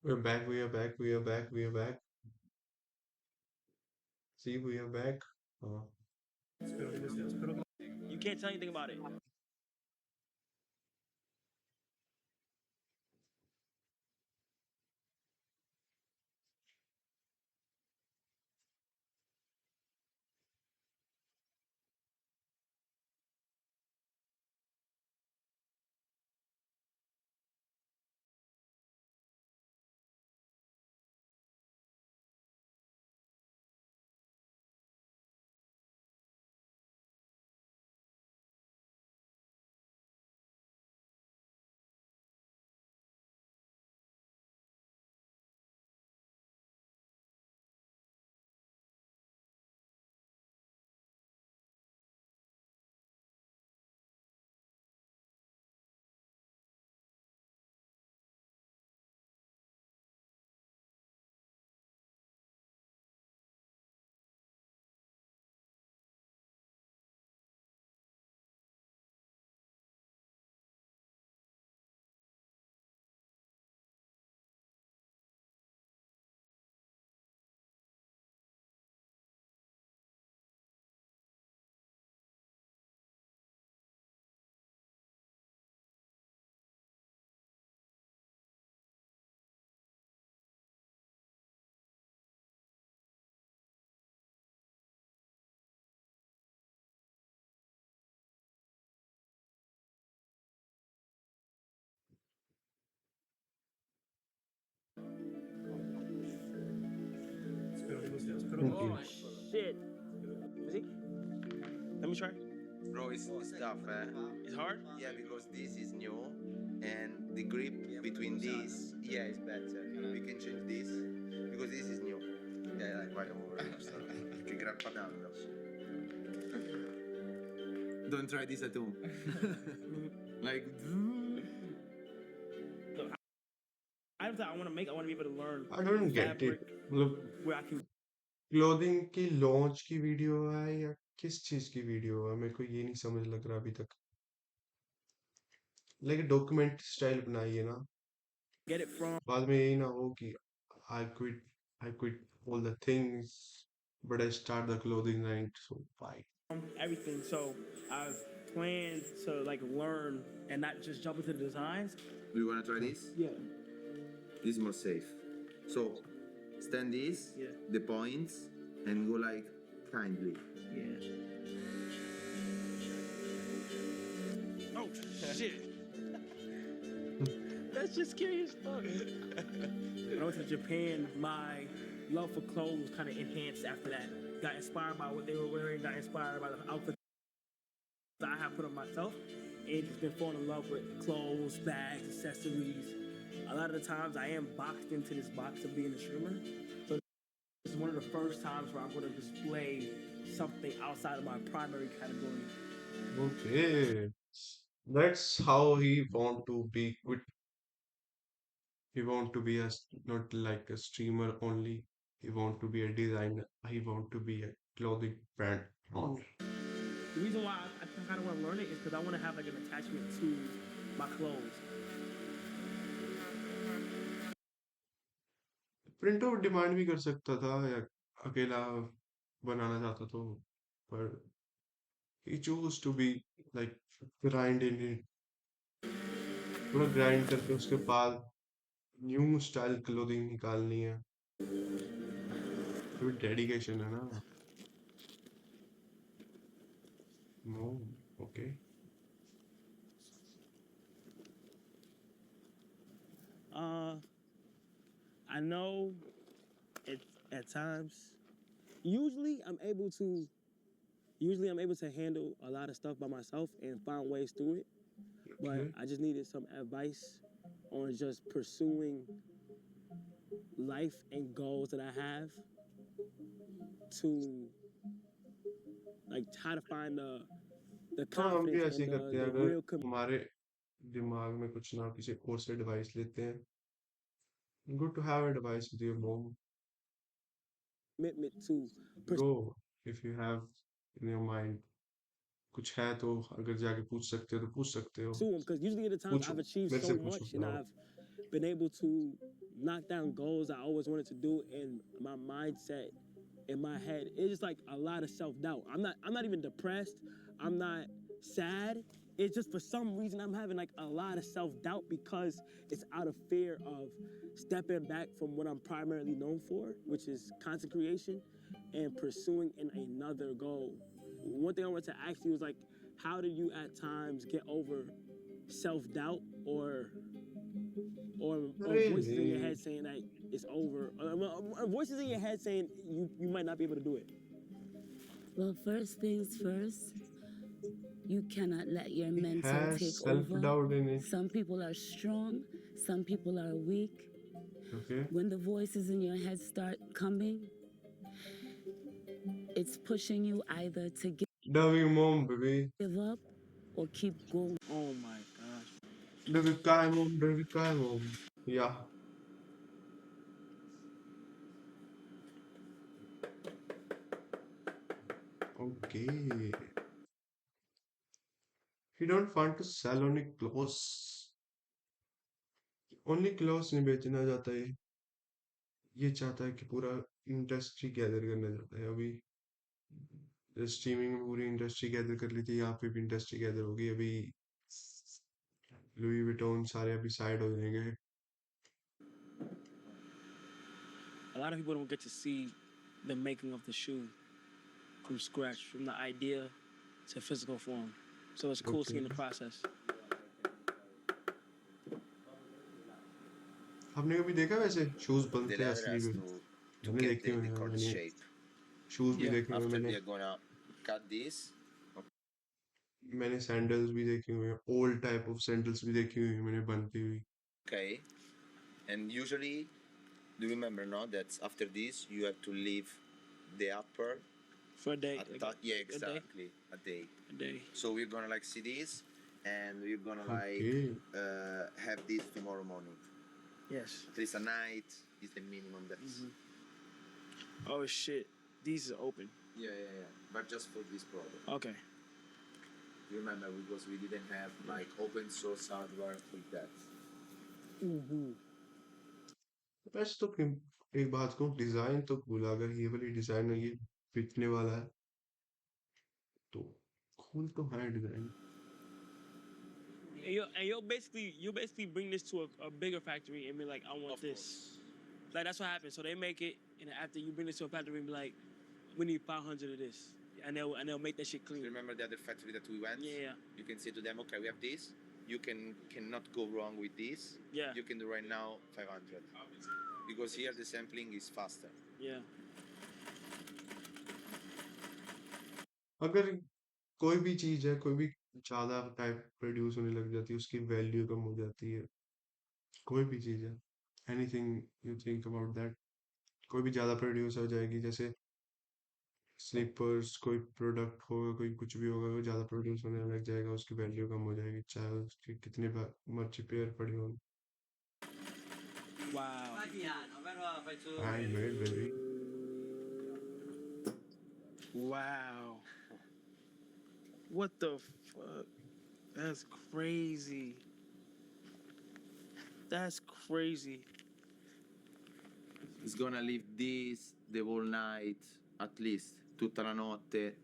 We're back, we are back, we are back, we are back. See, we are back. Oh, You can't tell anything about it. okay. Oh shit. Is he? Let me try. Bro, it's tough, eh? It's hard. Yeah, because this is new, and the grip between this, yeah, is better. We can change this because this is new. Yeah, like right over. Che gran padano. Don't try this at home. Like, Look, I want to make. I want to be able to learn I don't get it. fabric मतलब where I can clothing की launch की video है या किस चीज की video है मेरे को ये नहीं समझ लग रहा अभी तक लाइक डॉक्यूमेंट स्टाइल बनाई है ना get it from बाद में यही ना हो कि I quit I quit all the things but I start the clothing line so why everything. So I've planned to like learn and not just jump into the designs. do you wanna try this? Yeah. This is more safe. So, stand this, Yeah. the points, and go like kindly. Yeah. Oh shit. That's just scary as fuck. When I went to Japan, my love for clothes kind of enhanced after that. Got inspired by what they were wearing, got inspired by the outfits I have put on myself, and just been falling in love with clothes, bags, accessories. A lot of the times I am boxed into this box of being a streamer. So this is one of the first times where I'm going to display something outside of my primary category. okay that's how he want to be quit he want to be not like a streamer only he want to be a designer he want to be a clothing brand owner The reason why I kind of want to learn it is because I want to have like an attachment to my clothes. Print out demand भी कर सकता था या अकेला बनाना चाहता तो पर he chose to be like grind in it पूरा ग्राइंड करके उसके बाद न्यू स्टाइल क्लोथिंग निकालनी है तो डेडिकेशन है ना no okay Uh, I know it at times. Usually, I'm able to. Usually, I'm able to handle a lot of stuff by myself and find ways through it. But okay I just needed some advice on just pursuing life and goals that I have to like try to find the हाँ हम भी confidence ऐसे and ही करते हैं the अगर real हमारे दिमाग में कुछ ना किसी और से एडवाइस लेते हैं good to have advice with your mom commitment to bro if you have in your mind कुछ है तो अगर जाके पूछ सकते हो तो पूछ सकते हो pursue them. Because usually at the times पूछो I've achieved मेरे so से पूछो much and bro I've been able to knock down goals I always wanted to do, and my mindset in my head, it's just like a lot of self-doubt. I'm not even depressed. I'm not sad. It's just for some reason I'm having like a lot of self-doubt because it's out of fear of stepping back from what I'm primarily known for, which is content creation, and pursuing in another goal. One thing I wanted to ask you was like, how do you at times get over self-doubt or voices in your Really? head saying that it's over, or voices in your head saying you might not be able to do it? Well, first things first, you cannot let your He mental has take over. self-doubt in it. Some people are strong, some people are weak. Okay. When the voices in your head start coming, it's pushing you either to Dovey mom, baby. give up or keep going. Oh my gosh. Dovey Kai mom, Dovey Kai mom. Yeah. Okay. He don't want to sell only clothes. Only clothes नहीं बेचना चाहता है. ये चाहता है कि पूरा industry gather करना चाहता है. अभी स्ट्रीमिंग में पूरी इंडस्ट्री गैदर कर ली थी, यहाँ पे भी इंडस्ट्री गैदर होगी. अभी लुई विटॉन सारे अभी साइड हो जाएंगे. A lot of people don't get to see the making of the shoe from scratch, from the idea to physical form. So it's cool seeing the process. आपने कभी देखा वैसे शूज The बनते हैं leather असली has में? to मैंने get देखे हुए the हैं. corner मैंने shape. शूज भी Yeah. देखे हुए हैं. After we मैंने are gonna cut this. मैंने सैंडल्स भी देखे हुए हैं. ओल्ड टाइप ऑफ सैंडल्स भी देखी हुई हैं मैंने बनती हुई. Okay. And usually, do you remember now that after this you have to leave the upper For a day. yeah, exactly, a day. A day. So we're gonna like see this, and we're gonna Okay. have this tomorrow morning. Yes. At least a night is the minimum. That's Oh shit. These are open. yeah. But just for this product. Okay. You remember because we didn't have like open source hardware like that. वैसे तो एक बात कहूँ, design तो cool. अगर ये वाली design है, ये बिकने वाला है तो कूल तो है design. And you'll basically bring this to a bigger factory and be like, I want this. Like that's what happens. So they make it, and after you bring this to a factory and be like, we need 500 of this, and they'll make that shit clean. Remember the other factory that we went? Yeah. You can say to them, okay, we have this. You cannot go wrong with this. Yeah. You can do right now 500 because here the sampling is faster. Yeah. अगर कोई भी चीज है, कोई भी ज्यादा type produce होने लग जाती है, उसकी वैल्यू कम हो जाती है. कोई भी चीज है, anything you think about that. कोई भी ज्यादा प्रोड्यूस हो जाएगी, जैसे स्लीपर्स, कोई प्रोडक्ट होगा, कोई कुछ भी होगा, वो ज्यादा प्रोड्यूस होने लग जाएगा, उसकी वैल्यू कम हो जाएगी, चाहे उसकी कितने मर्ची पेयर पड़ी हो. Wow. Handmade, baby. Wow. What the fuck? That's crazy. That's crazy. It's gonna leave this the whole night, at least tutta la notte,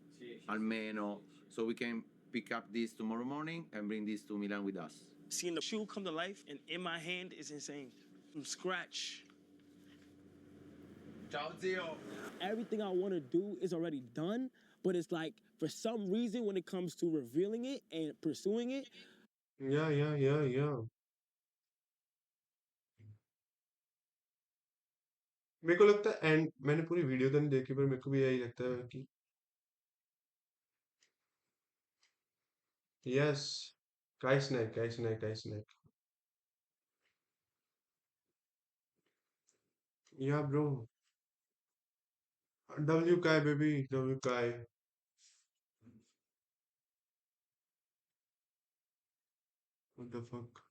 almeno, so we can pick up this tomorrow morning and bring this to Milan with us. Seeing the shoe come to life and in my hand is insane. From scratch. Ciao zio! Everything I want to do is already done, but it's like for some reason when it comes to revealing it and pursuing it, या मेरे को लगता है, and मैंने पूरी video तो नहीं देखी, पर मेरे को भी यही लगता है कि यस, काई स्नैक. या ब्रो, डब्ल्यू काय बेबी, डब्ल्यू काय. What the fuck.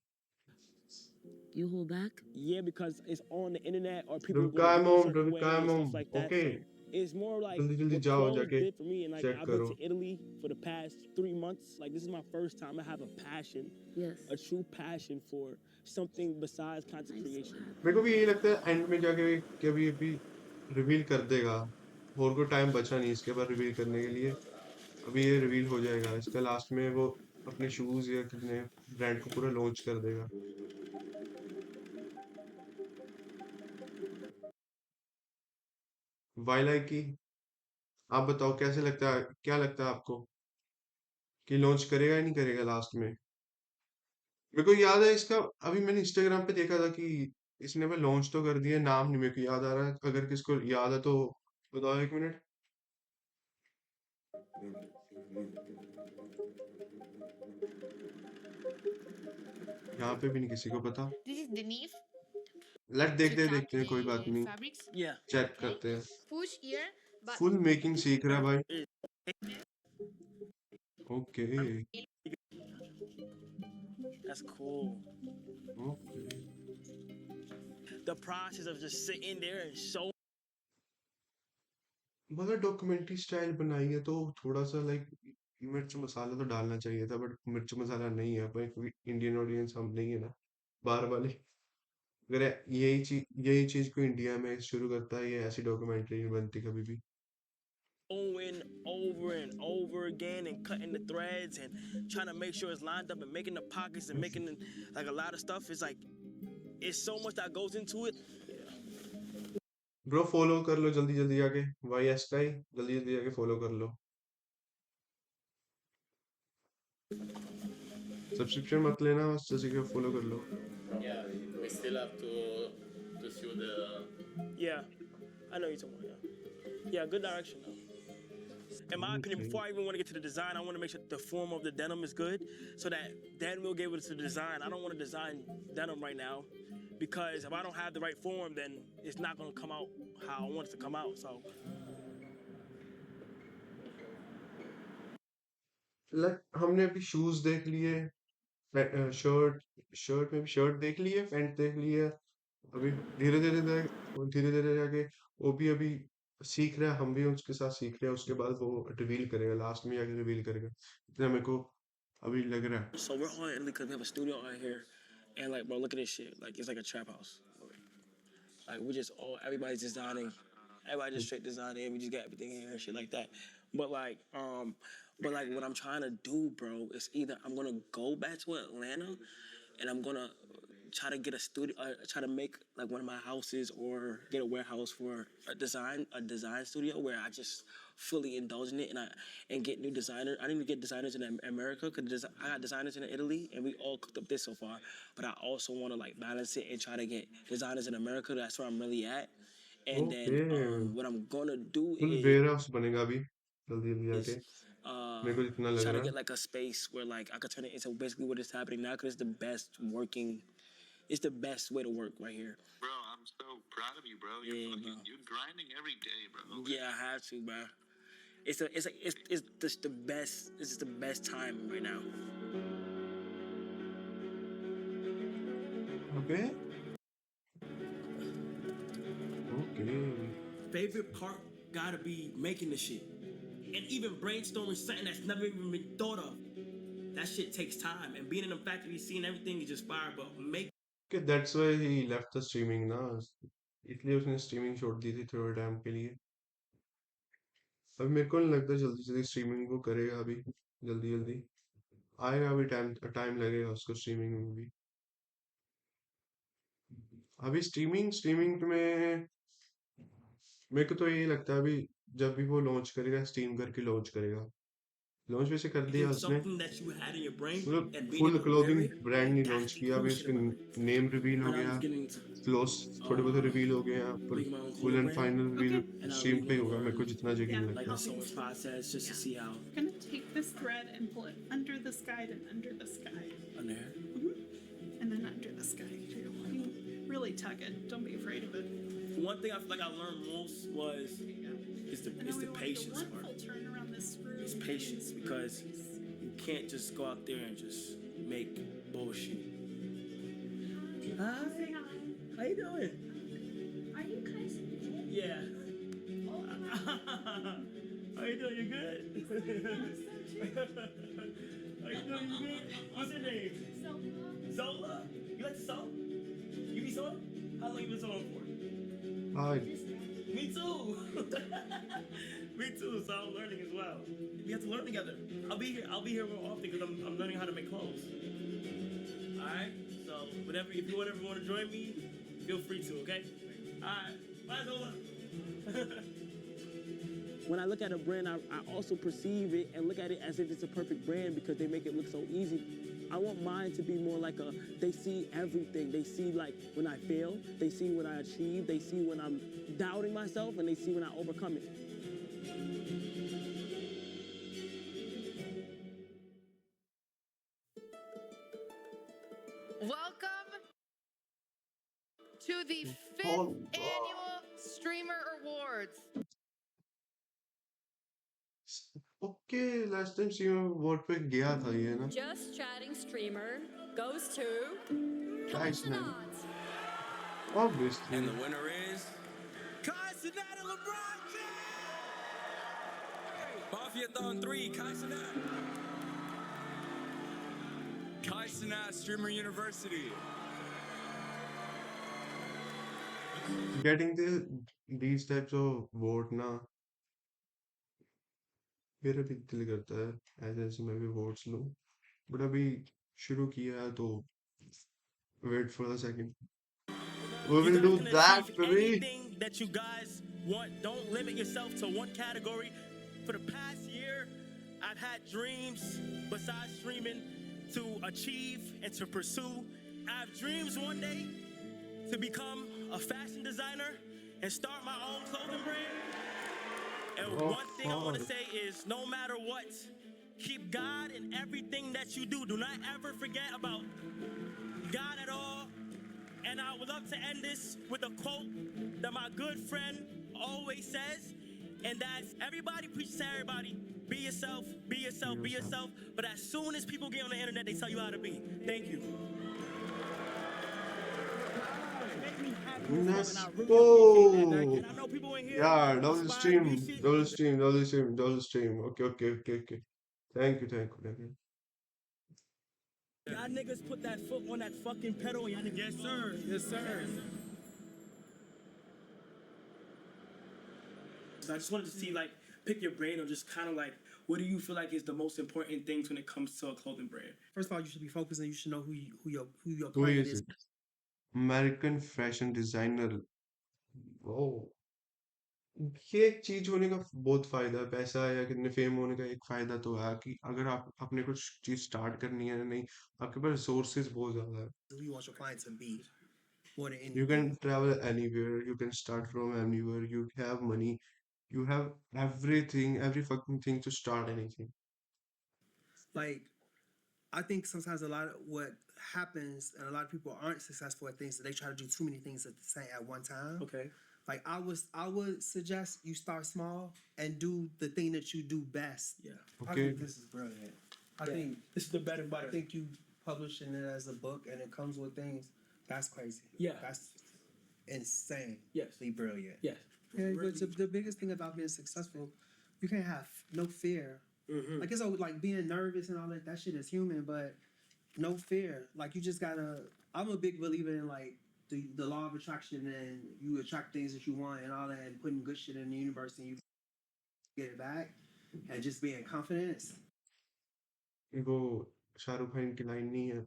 You hold back? yeah, because it's on the internet or people W go काय Google mom, certain W way काय and mom. stuff like that. Okay. So It's more like जल्दी जल्दी what जाओ clothes जाके did for me. And like check I've been करो. to Italy for the past 3 months. Like this is my first time I have a passion, Yes. a true passion for something besides content creation. मेरे को भी यही लगता है and में जाके कि अभी अभी रिवील कर देगा. और कोई टाइम बचा नहीं इसके बाद रिवील करने के लिए. अभी ये रिवील हो जाएगा इसका लास्ट में वो अपने शूज या कितने ब्रांड को पूरा लॉन्च कर देगा. वाइलाई की आप बताओ कैसे लगता है, क्या लगता है आपको कि लॉन्च करेगा या नहीं करेगा लास्ट में. मेरे को याद है इसका, अभी मैंने इंस्टाग्राम पे देखा था कि इसने वो लॉन्च तो कर दिया, नाम नहीं मेरे को याद आ रहा है. अगर किसको याद है तो बताओ, एक मिनट. यहाँ पे भी नहीं किसी को पता. This is Denise. देखते हैं, कोई बात नहीं. Fabrics. Yeah. चेक करते हैं. Push here, but full making सीख रहा है भाई. Okay. That's cool. Okay. The process of just sitting there and showing. मगर डॉक्यूमेंट्री स्टाइल बनाई है तो थोड़ा सा लाइक मिर्च मसाला तो डालना चाहिए था, बट मिर्च मसाला नहीं है भाई, क्योंकि इंडियन ऑडियंस हम नहीं है ना, बाहर वाले. अगर यही चीज को इंडिया में शुरू करता है, ये ऐसी डॉक्यूमेंट्री नहीं बनती कभी भी. Going over and over again and cutting the threads and trying to make sure it's lined up and making the pockets and making like a lot of stuff. It's like it's so much that goes into it. Bro follow कर लो जल्दी जल्दी आके, Y S का ही जल्दी जल्दी आके follow कर लो. Subscription मत लेना, बस जैसे कि फॉलो कर लो. Yeah, we still have to shoot the. Yeah, I know you're talking about. Yeah, good direction though. In my opinion, before I even want to get to the design, I want to make sure the form of the denim is good, so that then we'll get to the design. I don't want to design denim right now, because if I don't have the right form, then it's not going to come out how I want it to come out. So. Like हमने अभी shoes देख लिए, shirt shirt में भी shirt देख ली है, pant देख ली है. अभी धीरे धीरे जाके वो भी अभी सीख रहा है, हम भी उसके साथ सीख रहे हैं. उसके बाद वो रिवील करेगा, लास्ट में जाके रिवील करेगा, इतना मेरे को अभी लग रहा है. So we're all in Italy because we have a studio out here, and like, bro, look at this shit. Like, it's like a trap house. Like, we just all everybody's designing, everybody just straight designing. We just got everything here and shit like that. But like, what I'm trying to do, bro, is either I'm gonna go back to Atlanta, and I'm gonna try to get a studio, try to make like one of my houses or get a warehouse for a design studio where I just fully indulge in it and get new designers. I need to get designers in America because I got designers in Italy and we all cooked up this so far. But I also want to like balance it and try to get designers in America. That's where I'm really at. And okay. then what I'm gonna do full warehouse बनेगा अभी जल्दी जल्दी जाके, is मेरे को जितना लग try to रहा get है. like a space where like I could turn it into basically what is happening now because it's the best working. It's the best way to work right here. Bro, I'm so proud of you, bro. You're grinding every day, bro. Yeah, I have to, bro. It's just the best. It's just the best time right now. Okay. Okay. Favorite part gotta be making the shit, and even brainstorming something that's never even been thought of. That shit takes time, and being in the factory, seeing everything is just fire. But make. Okay, that's why he left the streaming ना, इसलिए उसने streaming छोड़ दी थी थोड़े time के लिए. अभी मेरे को नहीं लगता जल्दी जल्दी स्ट्रीमिंग को करेगा. अभी जल्दी जल्दी आएगा, अभी टाइम टाइम लगेगा उसको स्ट्रीमिंग में भी. अभी स्ट्रीमिंग स्ट्रीमिंग में मेरे को तो यही लगता है अभी जब भी वो लॉन्च करेगा, स्टीम करके लॉन्च करेगा. लॉन्च वैसे कर दिया उसने, something that you had in your brain मतलब and being full able to wear clothing it. Brand नहीं That's लॉन्च the किया. cool अभी shit उसके about it. नेम रिवील हो When I गया, was getting into क्लोज थोड़े बहुत reveal हो गए हैं, पर making my own full clothing and brand, final reveal Okay. Stream पे ही होगा. मेरे को जितना यकीन Yeah. लगता like है. the sewing process, just to see how I'm gonna take this thread and pull it under the sky, then under the sky, under here. and then under the sky. You really tug it. Don't be afraid of it. One thing I feel like I learned most was There you go. is the And then it's we the want patience the one part. full turn around this screw. It's patience because you can't just go out there and just make bullshit. Hi, Say hi. how you doing? Are you Kai Cenat? Yeah. Oh, How you doing? You good? How you doing? You good? What's your name? Zola. You like to sew? You be sewing? How long you been sewing for? Hi. Me too. Me too. So I'm learning as well. We have to learn together. I'll be here more often because I'm learning how to make clothes. All right. So whatever, if you ever want to join me, feel free to. Okay. All right. Bye, Zola. When I look at a brand, I also perceive it and look at it as if it's a perfect brand because they make it look so easy. I want mine to be more like they see everything. They see like when I fail, they see when I achieve, they see when I'm doubting myself, and they see when I overcome it. Welcome to the 5th Oh, annual Streamer Awards. okay, last time see what पे गया था ये ना. Just Chatting Streamer goes to Kai Nice man. Cenat. Obviously. And the winner is Kai Cenat and LeBron James! Mafia-thon 3, Kai Cenat. Kai Cenat Streamer University. Getting these types of vote ना मेरा भी दिल करता है ऐसे ऐसे मैं भी votes लूं. But अभी शुरू किया है तो wait for a second. We will do that, baby. Anything that you guys want. Don't limit yourself to one category. For the past year, I've had dreams besides streaming to achieve and to pursue. I have dreams one day to become a fashion designer and start my own clothing brand. And one thing I want to say is no matter what, keep God in everything that you do. Do not ever forget about God at all. And I would love to end this with a quote that my good friend always says, and that's everybody preaches to everybody, be yourself, be yourself, be yourself. But as soon as people get on the internet, they tell you how to be. Thank you. Let's And go. I know people in here Yeah, double inspired me stream, shit. double stream, double stream, double stream. Okay. Thank you. Y'all niggas put that foot on that fucking pedal. Y'all niggas. Yes, sir. Yes, sir. So I just wanted to see, like, pick your brain on just kind of like, what do you feel like is the most important things when it comes to a clothing brand? First of all, you should be focused and you should know who your Who client is is. it? American fashion designer. Oh, ये एक चीज होने का बहुत फायदा है. पैसा या कितने फेम होने का एक फायदा तो है कि अगर आप अपने कुछ चीज स्टार्ट करनी है नहीं, आपके पास रिसोर्सेज बहुत ज्यादा है. Who you want your client to be more than You anything. can travel anywhere, you can start from anywhere, you have money, you have everything, every fucking thing to start anything. Like, I think sometimes a lot of what happens and a lot of people aren't successful at things that they try to do too many things at one time. Okay. Like I would suggest you start small and do the thing that you do best. Yeah. I Okay. think this is brilliant. I think This is the better I butter. think you publishing it as a book and it comes with things. That's crazy. Yeah. That's insane. Yes. Brilliant. Yes. Yeah, but the biggest thing about being successful, you can't have no fear. Mm-hmm. Like it's all like being nervous and all that shit is human, but no fear. Like you just gotta. I'm a big believer in like the law of attraction and you attract things that you want and all that and putting good shit in the universe and you get it back and just being confident. वो शाहरुख खान की line नहीं है,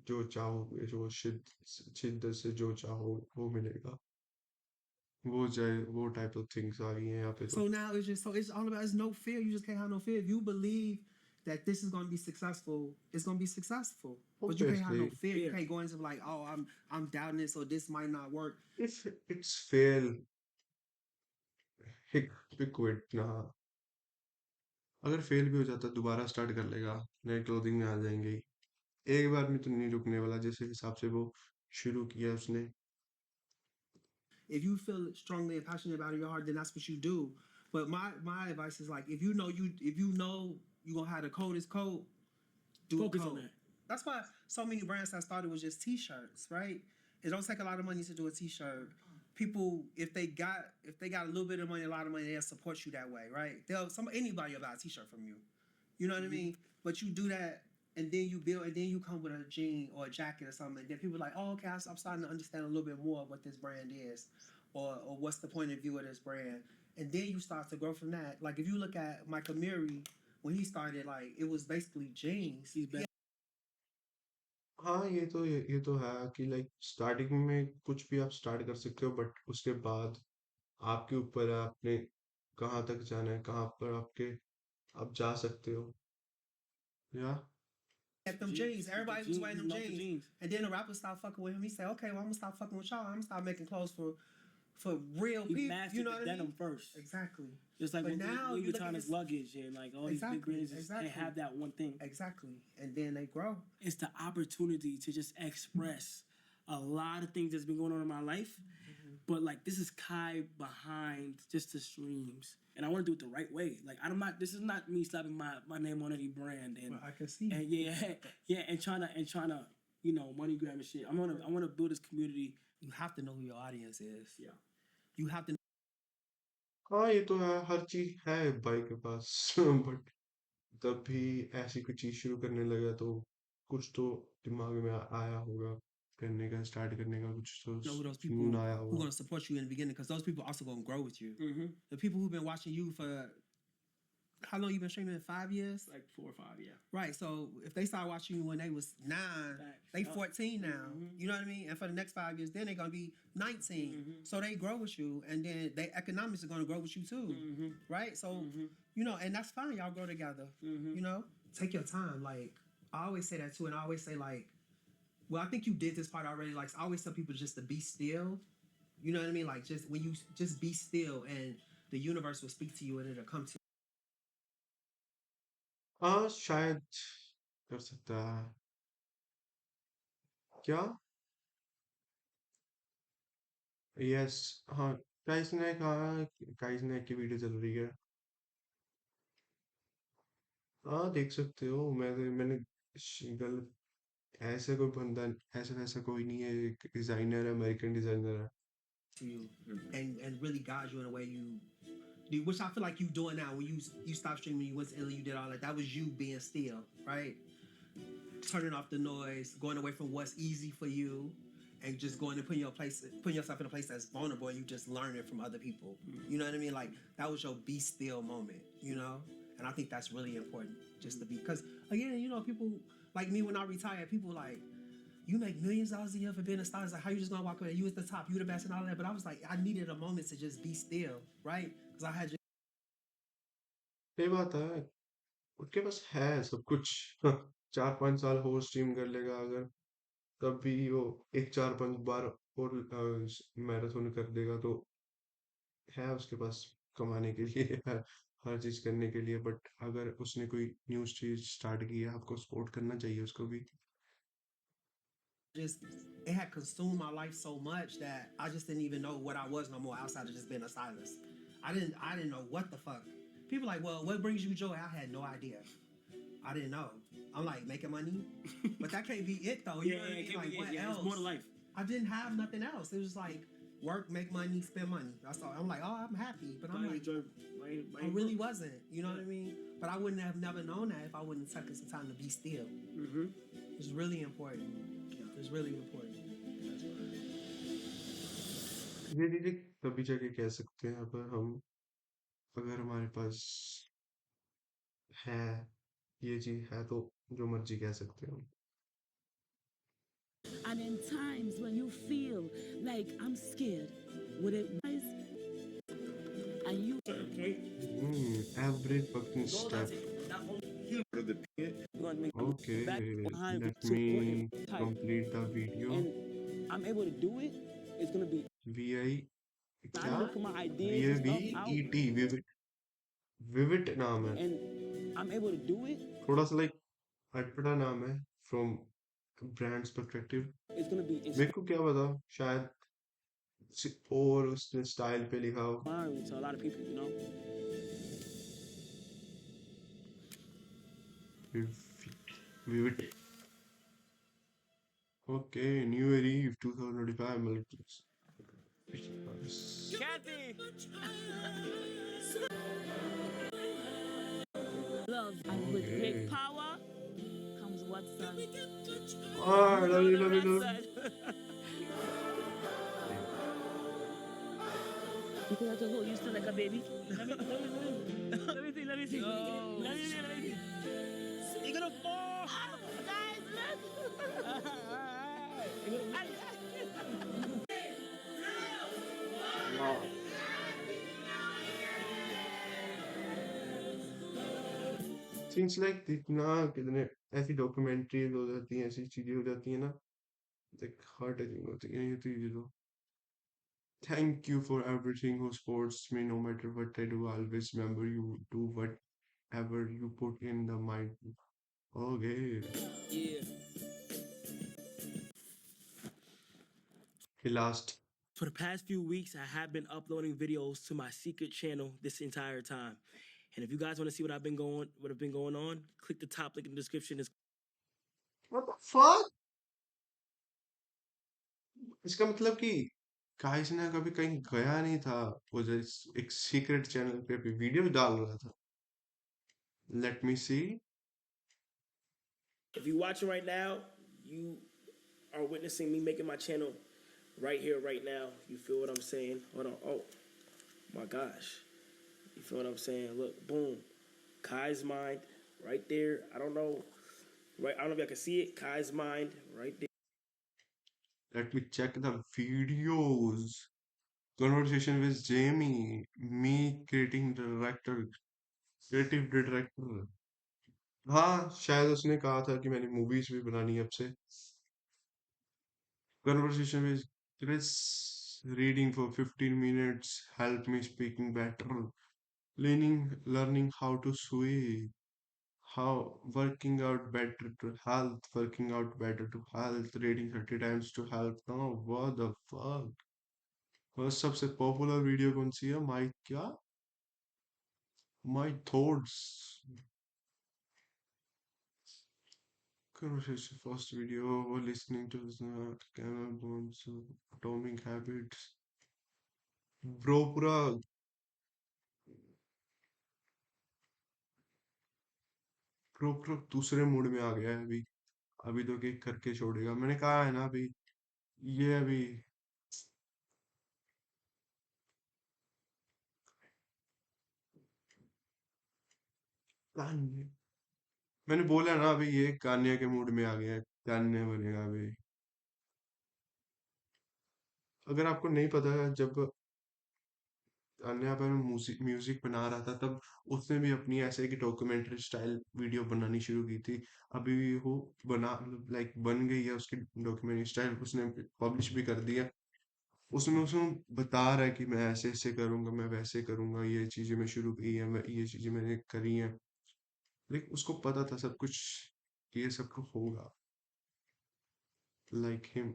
जो चाहो जो शिद्दत से जो चाहो वो मिलेगा. वो type of things आ गई हैं यहाँ पे तो. So now it's all about it's no fear. You just can't have no fear. If you believe that this is gonna be successful, it's gonna be successful. But you can't have no Obviously. fear. You can't go into like, oh, I'm doubting this or this might not work. If it's fail, he quit ना. अगर fail भी हो जाता दोबारा start कर लेगा, नए clothing में आ जाएंगे. एक बार में तो नहीं रुकने वाला, जिस हिसाब से वो शुरू किया उसने. If you feel strongly and passionate about it in your heart, then that's what you do. But my advice is like, if you know you gonna have the coldest coat, do Focus a on coat. that. That's why so many brands that started with just t-shirts, right? It don't take a lot of money to do a t-shirt. people, if they got a little bit of money, a lot of money, they'll support you that way, right? Anybody will buy a t-shirt from you. You know what I mean? But you do that, and then you build, and then you come with a jean or a jacket or something, and then people are like, oh, okay, I'm starting to understand a little bit more of what this brand is, or what's the point of view of this brand, and then you start to grow from that. Like if you look at Michael Miri, when he started, like it was basically jeans. हाँ, ये तो है कि like starting में कुछ भी आप start कर सकते हो, बट उसके बाद आपके ऊपर है आपने कहाँ तक जाना है, कहाँ पर आप जा सकते हो, या At them jeans. Everybody was wearing them jeans. And then the rapper stopped fucking with him. He said, okay, well, I'm gonna stop fucking with y'all. I'm gonna start making clothes for real people. You know what I mean? Denim first. Exactly. Just like but when now Louis you look Vuitton is luggage and like all these big brands they have that one thing. Exactly. And then they grow. It's the opportunity to just express a lot of things that's been going on in my life. But like this is Kai behind just the streams. And I want to do it the right way. Like this is not me slapping my name on any brand and well, I can see. And and trying to you know money grab and shit. I want to build this community. You have to know who your audience is. Yeah. You have to. हाँ, ये तो है, हर चीज है भाई के पास but तब भी ऐसी कोई चीज शुरू करने लगा तो कुछ तो दिमाग में आया होगा, करने का स्टार्ट करने का कुछ तो know who those people जुनून आया who होगा. gonna support you in the beginning, because those people also gonna grow with you. Mm-hmm. The people who've been watching you for how long you been streaming? 5 years? Like 4 or 5, yeah. Right. So if they started watching you when they was 9, they 14 now. Mm-hmm. You know what I mean? And for the next 5 years, then they're gonna be 19. So they grow with you, and then their economics are gonna grow with you too. Right. So you know, and that's fine. Y'all grow together. You know, take your time. Like I always say that too, and I always say like, well, I think you did this part already. Like I always tell people just to be still. You know what I mean? Like just when you just be still, and the universe will speak to you, and it'll come to you. हाँ, शायद कर सकता है. क्या? Yes. हाँ, काइस ने की video चल रही है. हाँ, देख सकते हो. मैंने गलत, ऐसे कोई बंदा, ऐसा वैसा कोई नहीं है, एक डिजाइनर है, अमेरिकन डिजाइनर है. To you and really guide you in a way you, which I feel like you doing now. When you stopped streaming, you went to Italy, you did all that. That was you being still, right? Turning off the noise, going away from what's easy for you, and just going and putting yourself in a place that's vulnerable, and you just learning from other people. You know what I mean? Like that was your be still moment, you know? And I think that's really important, just to be, because again, you know, people like me, when I retired, people like, you make millions of dollars a year for being a star. It's like, how you just gonna walk away? You at the top, you the best and all that. But I was like, I needed a moment to just be still, right? Because I had just सही बात है, उसके पास है सब कुछ. 4-5 साल हो stream कर लेगा अगर, तब भी वो 1-4-5 बार और मैराथन कर देगा तो है उसके पास कमाने के लिए हर चीज करने के लिए. बट अगर उसने कोई न्यू चीज स्टार्ट की है, आपको सपोर्ट करना चाहिए उसको भी. it had consumed my life so much that I just didn't even know what I was no more outside of just being a stylist. I didn't know what the fuck. People like, well, what brings you joy? I had no idea. I didn't know. I'm like, making money, but that can't be it though. You know what I mean? Like, what else? It's more to life. I didn't have nothing else. It was like work, make money, spend money. That's all. I'm like, oh, I'm happy, but I'm like, I really wasn't. You know what I mean? But I wouldn't have never known that if I wouldn't have taken some time to be still. It's really important. It's really important. ये चीजें कभी जाके कह सकते हैं अगर हमारे पास है, ये चीज है तो जो मर्जी कह सकते हैं हम. And in times when you feel like I'm scared, would it rise? And you Every fucking step. Okay, let me complete the video. And I'm able to do it. It's gonna be VI क्या? I'm put my ideas and stuff out. VIVIT. Vivid नाम है. And I'm able to do it. थोड़ा सा like अटपटा नाम है from brand's perspective. It's gonna be मेरे को क्या पता, शायद और उसने स्टाइल पे लिखा हो. inspiring to a lot of people, you know. Vivid. Okay, New Year Eve 2025. Kathy. Love, and with Okay. great power comes what, son? Ah, You love know you, the love you, rest, love. son. Because I just hold you still like a baby. Let me see. No. Let me see. You're gonna fall. Guys, Wow. Seems like कितना कितने ऐसी documentaries हो जाती हैं, ऐसी चीजें हो जाती हैं ना, like heart touching होती हैं ये चीजें तो. Thank you for everything who supports me no matter what I do. Always remember you do whatever you put in the mind. Okay. Yeah. The last. For the past few weeks, I have been uploading videos to my secret channel this entire time. And if you guys want to see what have been going on, click the top link in the description. What the fuck? इसका मतलब कि guys ने कभी कहीं गया नहीं था, वो जस्ट एक सीक्रेट चैनल पे भी वीडियो डाल रहा था. Let me see. If you're watching right now, you are witnessing me making my channel right here, right now. You feel what I'm saying? Hold on. Oh my gosh. You feel what I'm saying? Look, boom. Kai's mind right there. I don't know. Right, I don't know if y'all can see it. Kai's mind right there. Let me check the videos. Conversation with Jamie. Me creative director. हाँ, शायद उसने कहा था कि मैंने movies भी बनानी है अब से. Conversation with Chris. Reading for 15 minutes. Help me speaking better. Learning how to swim. How working out better to health, reading 30 times to health. No, what the fuck? और सबसे पॉपुलर वीडियो कौन सी है? माई क्या? My thoughts. Conversation first video, listening to the camera bones, atomic habits. Bro पूरा दूसरे mood में आ गया है अभी. अभी तो केक करके छोड़ेगा, मैंने कहा है ना अभी. ये अभी कान्य, मैंने बोला ना अभी ये कान्या के मूड में आ गया है. कान्या बनेगा अभी. अगर आपको नहीं पता है, जब अन्य पर म्यूजिक म्यूजिक बना रहा था तब उसने भी अपनी ऐसे की डॉक्यूमेंट्री स्टाइल वीडियो बनानी शुरू की थी. अभी भी वो बना लाइक बन गई है उसकी डॉक्यूमेंट्री स्टाइल, उसने पब्लिश भी कर दिया. उसमें उसमें बता रहा है कि मैं ऐसे ऐसे करूंगा, मैं वैसे करूंगा, ये चीजें मैं शुरू की है, मैं ये चीजें मैंने करी हैं. लेकिन उसको पता था सब कुछ कि ये सब कुछ होगा. Like him.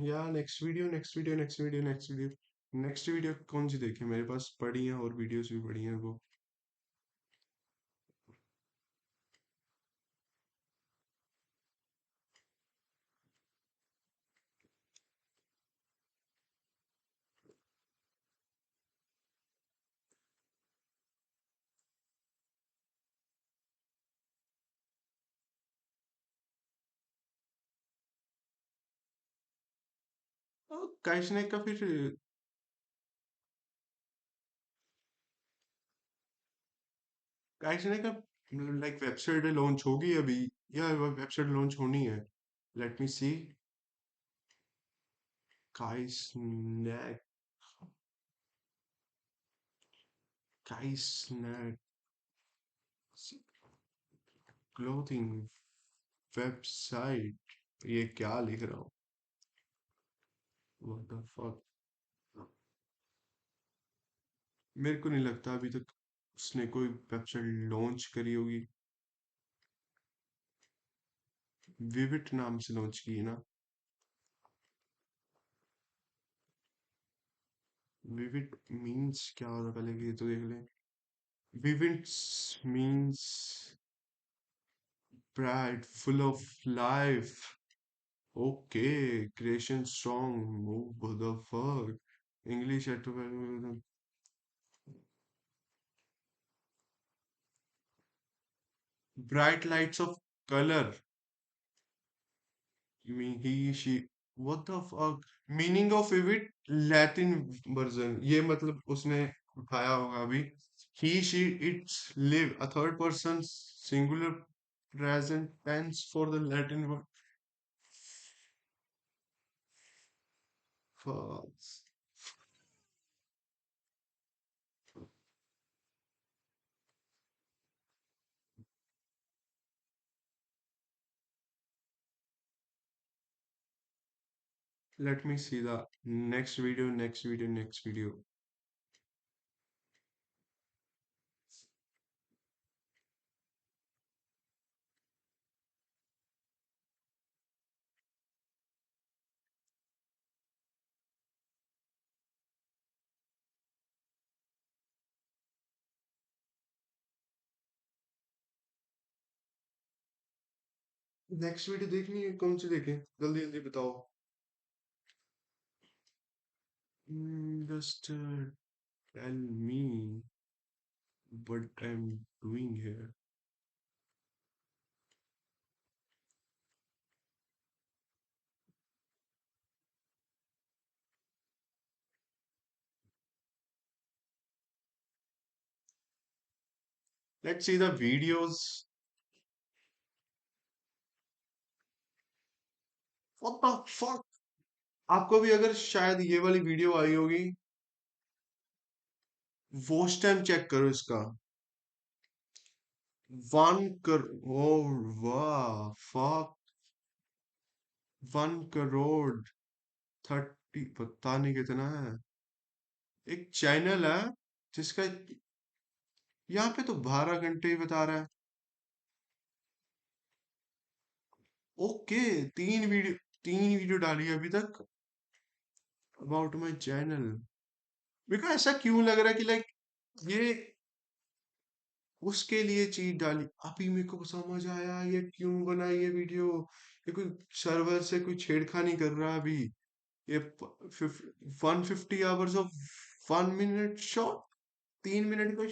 या नेक्स्ट वीडियो कौन सी देखे? मेरे पास पड़ी है और वीडियोस भी पड़ी हैं वो. काइशने का फिर काइशने का लाइक वेबसाइट लॉन्च होगी अभी, या वेबसाइट लॉन्च होनी है? लेट मी सी. काइसनेक काइसनेक क्लोथिंग वेबसाइट. ये क्या लिख रहा हूँ? What the fuck. मेरे को नहीं लगता अभी तक उसने कोई वेबसाइट लॉन्च करी होगी. विविट नाम से लॉन्च की है ना? विविट मींस क्या होता है पहले ये तो देख लें. विविट्स means bright, full of life. Okay, creation strong. Oh, what the fuck? English at bright lights of color. You mean he, she? What the fuck? Meaning of vivid Latin version. ये मतलब उसने उठाया होगा अभी. He, she, its live. A third person singular present tense for the Latin word. Fuck. Let me see the next video, next video, next video. Next video देखनी है कौन सी देखें जल्दी जल्दी बताओ just tell me what I am doing here let's see the videos what the fuck आपको भी अगर शायद ये वाली वीडियो आई होगी वॉच टाइम चेक करो इसका 1 करोड़ वाह फक 1 करोड़ 30 पता नहीं कितना है एक चैनल है जिसका यहाँ पे तो 12 घंटे ही बता रहा है ओके 3 वीडियो डाली है अभी तक अबाउट माई चैनल मेरे को ऐसा क्यों लग रहा है कि लाइक ये उसके लिए चीज डाली अभी मेरे को समझ आया ये क्यों बना ये वीडियो ये कोई सर्वर से कोई छेड़खानी कर रहा है अभी ये 150 hours of 1 minute shot 3 minute का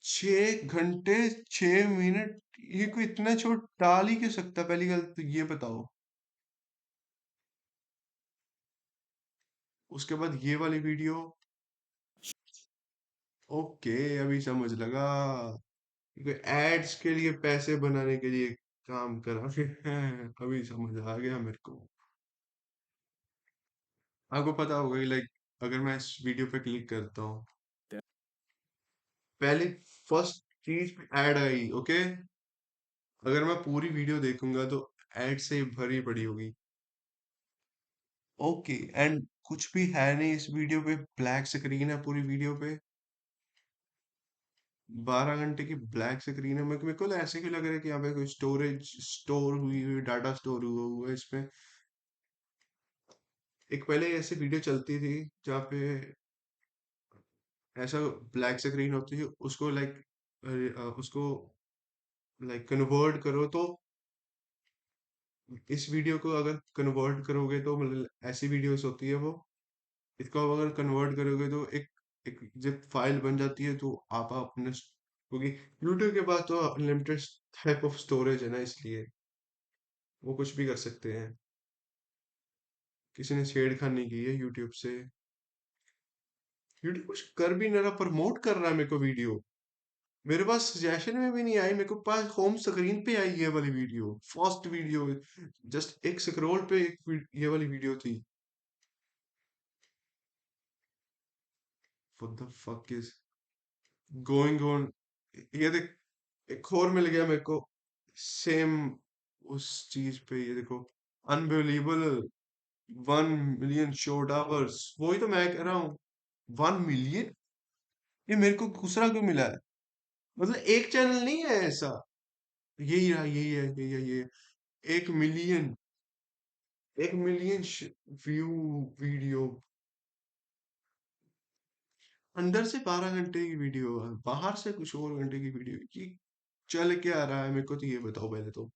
6 घंटे 6 मिनट ये कोई इतना छोट डाल ही क्यों सकता पहली गल तो ये बताओ उसके बाद ये वाली वीडियो ओके अभी समझ लगा कोई एड्स के लिए पैसे बनाने के लिए काम करा हैं अभी समझ आ गया मेरे को आपको पता होगा कि लाइक अगर मैं इस वीडियो पे क्लिक करता हूँ पहली फर्स्ट चीज ऐड आई ओके अगर मैं पूरी वीडियो देखूंगा तो ऐड से भरी पड़ी होगी ओके एंड कुछ भी है नहीं इस वीडियो पे ब्लैक स्क्रीन है पूरी वीडियो पे 12 घंटे की ब्लैक स्क्रीन है मेरे को ऐसे क्यों लग रहा है कि यहाँ पे कोई स्टोरेज स्टोर हुई हुई डाटा स्टोर हुआ हुआ है इसमें एक पहले ऐसी वीडियो चलती थी जहाँ पे ऐसा ब्लैक स्क्रीन होती है उसको लाइक उसको लाइक कन्वर्ट करो तो इस वीडियो को अगर कन्वर्ट करोगे तो मतलब ऐसी वीडियोस होती है वो इसको आप अगर कन्वर्ट करोगे तो एक जब फाइल बन जाती है तो आप अपने क्योंकि यूट्यूब के पास तो अनलिमिटेड टाइप ऑफ स्टोरेज है ना इसलिए वो कुछ भी कर सकते हैं किसी ने छेड़खानी की है यूट्यूब से यूट्यूब कुछ कर भी नहीं रहा प्रमोट कर रहा है मेरे को वीडियो मेरे पास सजेशन में भी नहीं आई मेरे को पास होम स्क्रीन पे आई ये वाली वीडियो फर्स्ट वीडियो जस्ट एक स्क्रॉल पे ये वाली वीडियो थी what the fuck is going on ये देख एक और मिल गया मेरे को सेम उस चीज पे ये देखो अनबिलीवेबल 1 मिलियन शोर्ट आवर्स वही तो मैं कह रहा हूँ 1 मिलियन ये मेरे को दूसरा क्यों मिला है मतलब एक चैनल नहीं है ऐसा यही रहा यही है यही है ये 1 मिलियन 1 मिलियन व्यू वीडियो अंदर से 12 घंटे की वीडियो, बाहर से कुछ और घंटे की वीडियो, ये चल क्या रहा है? मेरे को तो ये बताओ पहले तो।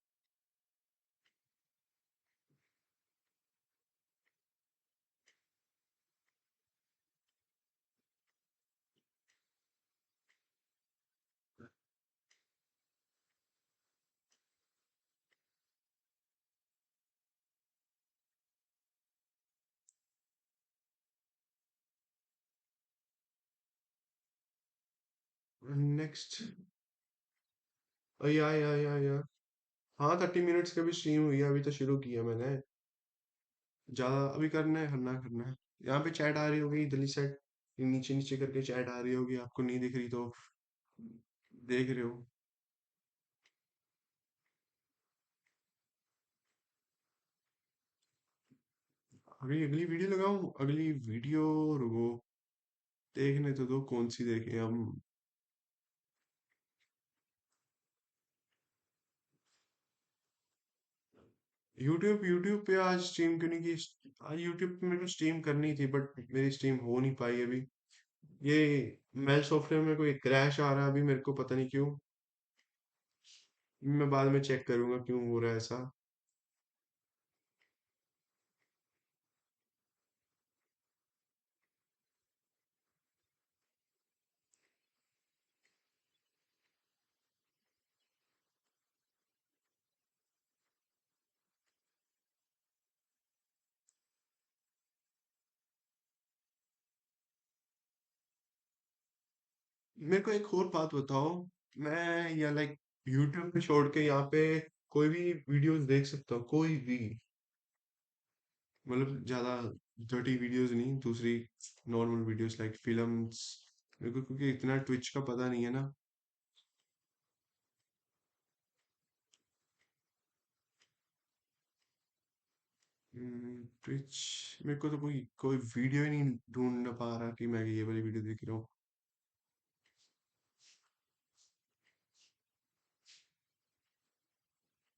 नेक्स्ट। या हाँ, 30 मिनट्स का भी स्ट्रीम हुई है, अभी तो शुरू किया मैंने। ज्यादा अभी करना है, करना है। यहाँ पे चैट आ रही होगी इधरली साइड, नीचे नीचे करके चैट आ रही होगी, आपको नहीं दिख रही तो देख रहे हो। अगली अगली वीडियो लगाऊं? अगली वीडियो, रुको, देखने तो दो कौन सी देखें हम। यूट्यूब यूट्यूब पे आज स्ट्रीम क्यों नहीं की? आज यूट्यूब पे मेरे को स्ट्रीम करनी थी, बट मेरी स्ट्रीम हो नहीं पाई अभी। ये मेल सॉफ्टवेयर में कोई क्रैश आ रहा है अभी, मेरे को पता नहीं क्यों। मैं बाद में चेक करूंगा क्यों हो रहा है ऐसा। मेरे को एक और बात बताओ, मैं या लाइक यूट्यूब पे छोड़ के यहाँ पे कोई भी वीडियोस देख सकता हूँ, कोई भी? मतलब ज्यादा डर्टी वीडियोस नहीं, दूसरी नॉर्मल वीडियोस लाइक फिल्म्स? मेरे को क्योंकि इतना ट्विच का पता नहीं है ना। ट्विच, मेरे को तो कोई कोई वीडियो ही नहीं ढूंढ पा रहा कि मैं ये वाली वीडियो देख रहा हूँ।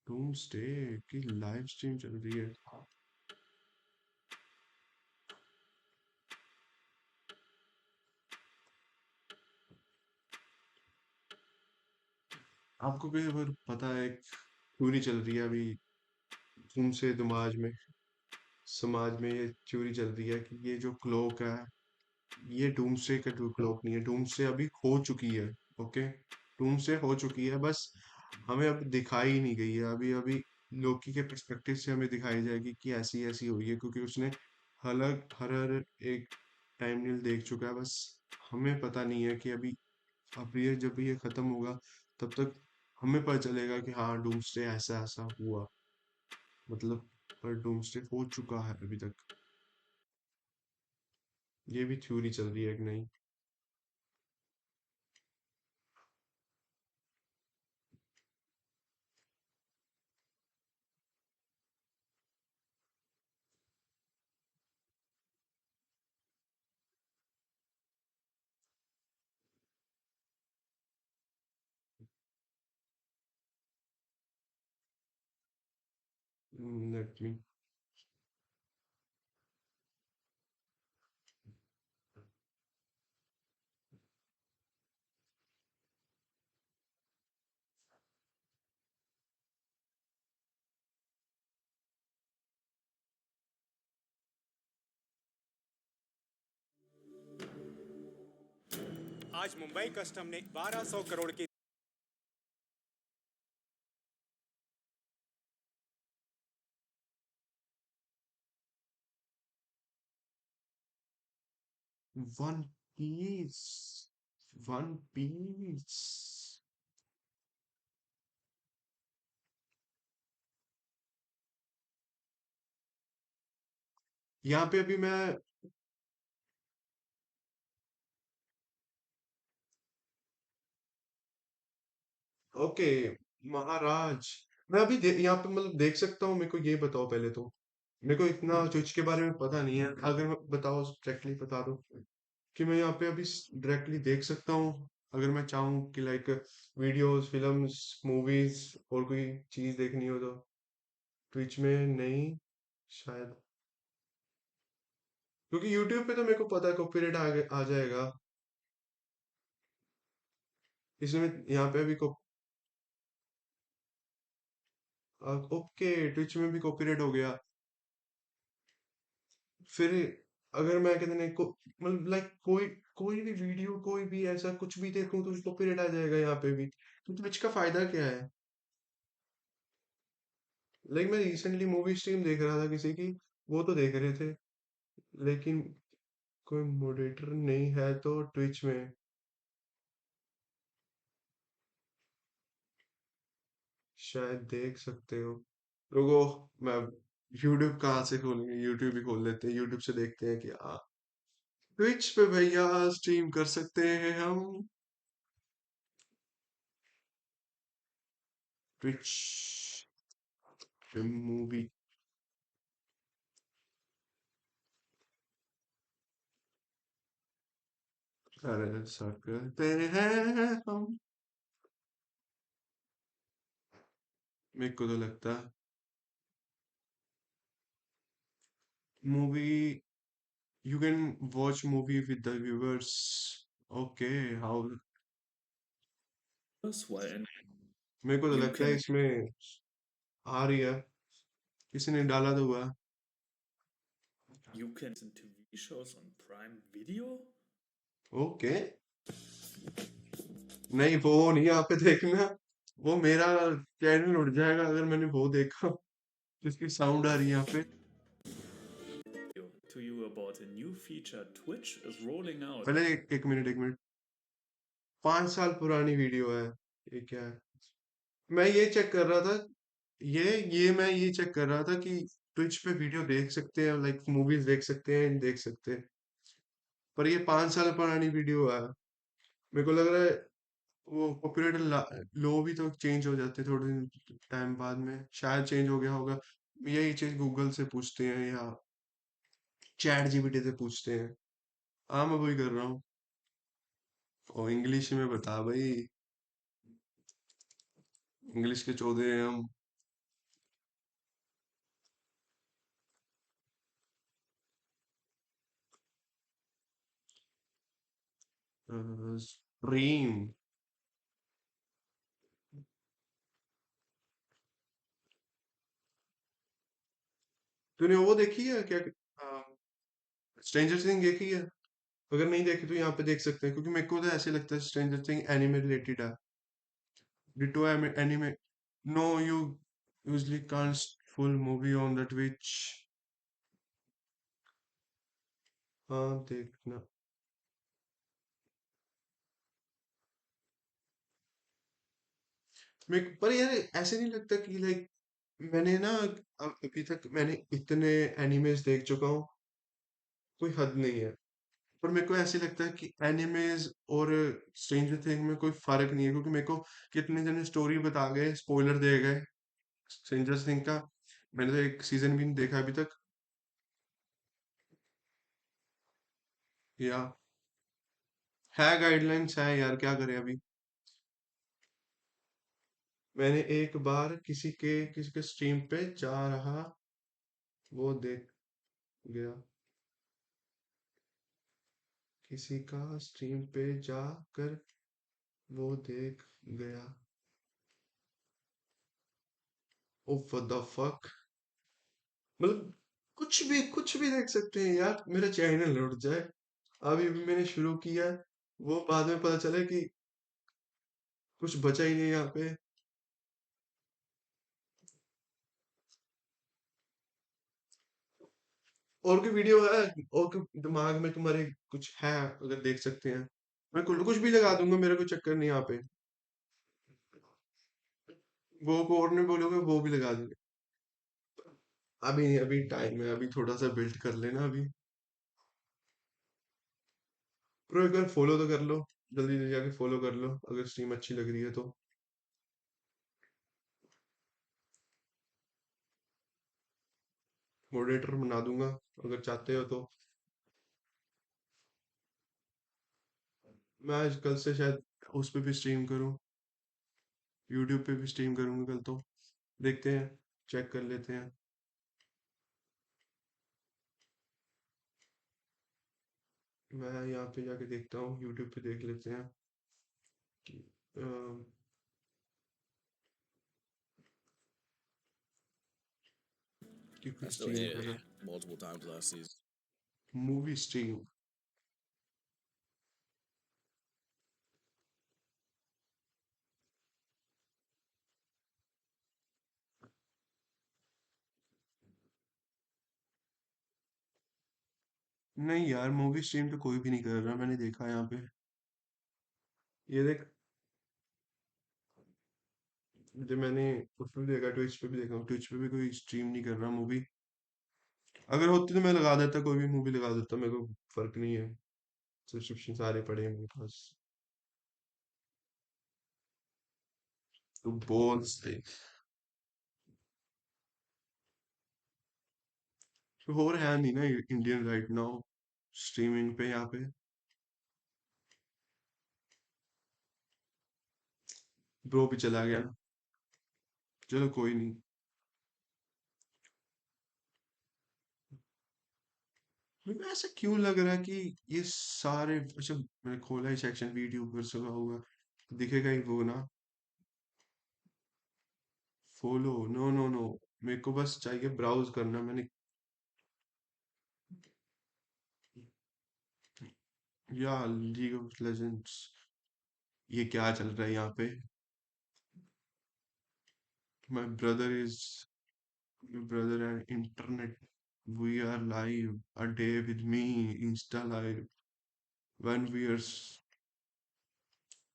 डूम्सडे की लाइव स्ट्रीम चल रही है? आपको कोई अगर पता है, थ्योरी चल रही है अभी तुमसे समाज में ये थ्योरी चल रही है कि ये जो क्लॉक है, ये डूम्सडे का जो क्लॉक नहीं है, डूम्सडे अभी हो चुकी है। ओके, डूम्सडे हो चुकी है, बस हमें अब दिखाई नहीं गई है अभी अभी। लोकी के पर्सपेक्टिव से हमें दिखाई जाएगी कि ऐसी ऐसी हुई है, क्योंकि उसने हर हर एक टाइमलाइन देख चुका है। बस हमें पता नहीं है कि अभी, अब ये जब ये खत्म होगा तब तक हमें पता चलेगा कि हाँ डूम्सडे ऐसा ऐसा हुआ, मतलब। पर डूम्सडे हो चुका है अभी तक, ये भी थ्योरी चल रही है कि नहीं? Let me. आज मुंबई कस्टम ने 1200 करोड़ की 1 पीस, 1 पीस। यहाँ पे अभी मैं, ओके, महाराज, मैं अभी यहाँ पे मतलब देख सकता हूँ? मेरे को ये बताओ पहले तो, मेरे को इतना स्विच के बारे में पता नहीं है, अगर बताओ, डायरेक्टली बता दो कि मैं यहाँ पे अभी डायरेक्टली देख सकता हूँ, अगर मैं चाहूँ कि लाइक वीडियोस, फिल्म्स, मूवीज और कोई चीज देखनी हो तो? ट्विच में नहीं शायद, क्योंकि यूट्यूब पे तो मेरे को पता है कॉपीराइट आ जाएगा। इसमें यहाँ पे भी ओके, ट्विच में भी कॉपीराइट हो गया। फिर अगर मैं कहते नहीं को मतलब लाइक कोई कोई भी वीडियो कोई भी ऐसा कुछ भी देखूं तो कॉपीराइट आ जाएगा यहाँ पे भी। तो ट्विच का फायदा क्या है? लाइक मैं रिसेंटली मूवी स्ट्रीम देख रहा था किसी की, वो तो देख रहे थे, लेकिन कोई मॉडरेटर नहीं है तो ट्विच में शायद देख सकते हो। रुको, मैं यूट्यूब कहाँ से खोलेंगे, यूट्यूब ही खोल लेते हैं, यूट्यूब से देखते हैं कि ट्विच पे भैया स्ट्रीम कर सकते हैं हम। ट्विच पे मूवी कर सकते हैं हम। मेरे को तो लगता है movie, you can watch movie with the viewers. Okay, how, मेरे को तो लगता है इसमें आ रही है, किसी ने डाला तो हुआ। ओके, नहीं वो नहीं यहाँ पे देखना, वो मेरा चैनल उड़ जाएगा अगर मैंने वो देखा जिसकी साउंड आ रही है यहाँ पे। पहले एक मिनट, 5 साल पुरानी वीडियो है, ये क्या है? मैं ये चेक कर रहा था, ये मैं ये चेक कर रहा था कि ट्विच पे वीडियो देख सकते हैं, लाइक मूवीज देख सकते हैं, देख सकते हैं, पर ये 5 साल पुरानी वीडियो है। मेरे को लग रहा है वो कॉपीराइट लो भी तो चेंज हो जाते हैं थोड़े टाइम बाद में, शायद चेंज हो गया होगा। यही चीज गूगल से पूछते हैं या चैट जीपीटी से पूछते हैं। हाँ, मैं वही कर रहा हूँ। और इंग्लिश में बता भाई, इंग्लिश के चौधरी हैं हम। स्ट्रीम, तूने वो देखी है क्या, स्ट्रेंजर थिंग देखी है? अगर नहीं देखी तो यहाँ पे देख सकते हैं, क्योंकि मेरे को तो ऐसे लगता है स्ट्रेंजर थिंग एनिमे रिलेटेड है, ditto anime. No, you usually can't full movie on the Twitch. हाँ देखना। मेरे पर यार ऐसे नहीं लगता कि लाइक मैंने ना अभी तक मैंने इतने एनिमेस देख चुका हूँ, कोई हद नहीं है, पर मेरे को ऐसे लगता है कि एनिमेस और स्ट्रेंजर थिंग में कोई फर्क नहीं है, क्योंकि मेरे को कितने जने स्टोरी बता गए, स्पॉइलर दे गए स्ट्रेंजर थिंग का। मैंने तो एक सीजन भी नहीं देखा अभी तक। या है, गाइडलाइंस है यार, क्या करें अभी। मैंने एक बार किसी के स्ट्रीम पे जा रहा, वो देख गया, किसी का स्ट्रीम पे जाकर वो देख गया। ओ व्हाट द फक, मतलब कुछ भी देख सकते हैं यार, मेरा चैनल लौट जाए। अभी भी मैंने शुरू किया है, वो बाद में पता चला कि कुछ बचा ही नहीं यहाँ पे। और कोई वीडियो है, और कोई दिमाग में तुम्हारे कुछ है, अगर देख सकते हैं, मैं कुछ भी लगा दूंगा, मेरा कोई चक्कर नहीं यहाँ पे। वो को और नहीं बोलोगे वो भी लगा देंगे। अभी नहीं, अभी टाइम है, अभी थोड़ा सा बिल्ड कर लेना अभी। प्रो एक बार फॉलो तो कर लो, जल्दी जल्दी जाके फॉलो कर लो अगर स्ट्रीम अच्छी लग रही है तो। मॉडरेटर बना दूंगा अगर चाहते हो तो। मैं आज कल से शायद उस पे भी स्ट्रीम करूँ, यूट्यूब पे भी स्ट्रीम करूंगा कल तो। देखते हैं, चेक कर लेते हैं। मैं यहाँ पे जाके देखता हूँ, यूट्यूब पे देख लेते हैं। क्योंकि I still स्ट्रीम ate कर it रहा multiple times last season. Movie stream. नहीं यार, मूवी स्ट्रीम तो कोई भी नहीं कर रहा, मैंने देखा यहाँ पे। ये देख, जो मैंने उसमें भी देखा, ट्विच पे भी देखा, ट्विच पे भी कोई स्ट्रीम नहीं कर रहा मूवी। अगर होती तो मैं लगा देता, कोई भी मूवी लगा देता, मेरे को फर्क नहीं है। सब्सक्रिप्शन सारे पड़े हैं मेरे पास। तो बोल सही। तो और है नहीं ना इंडियन राइट नाउ स्ट्रीमिंग पे यहाँ पे। ब्रो भी चला गया। चलो कोई नहीं। मेरे को ऐसा क्यों लग रहा है कि ये सारे, अच्छा मैंने खोला ही सेक्शन वीडियो पर लगा होगा, दिखेगा ही वो ना। फॉलो, नो नो नो, मेरे को बस चाहिए ब्राउज करना। मैंने, या लीग ऑफ लेजेंड्स, ये क्या चल रहा है यहाँ पे? My brother is, my brother and internet, we are live a day with me, insta live, 1 years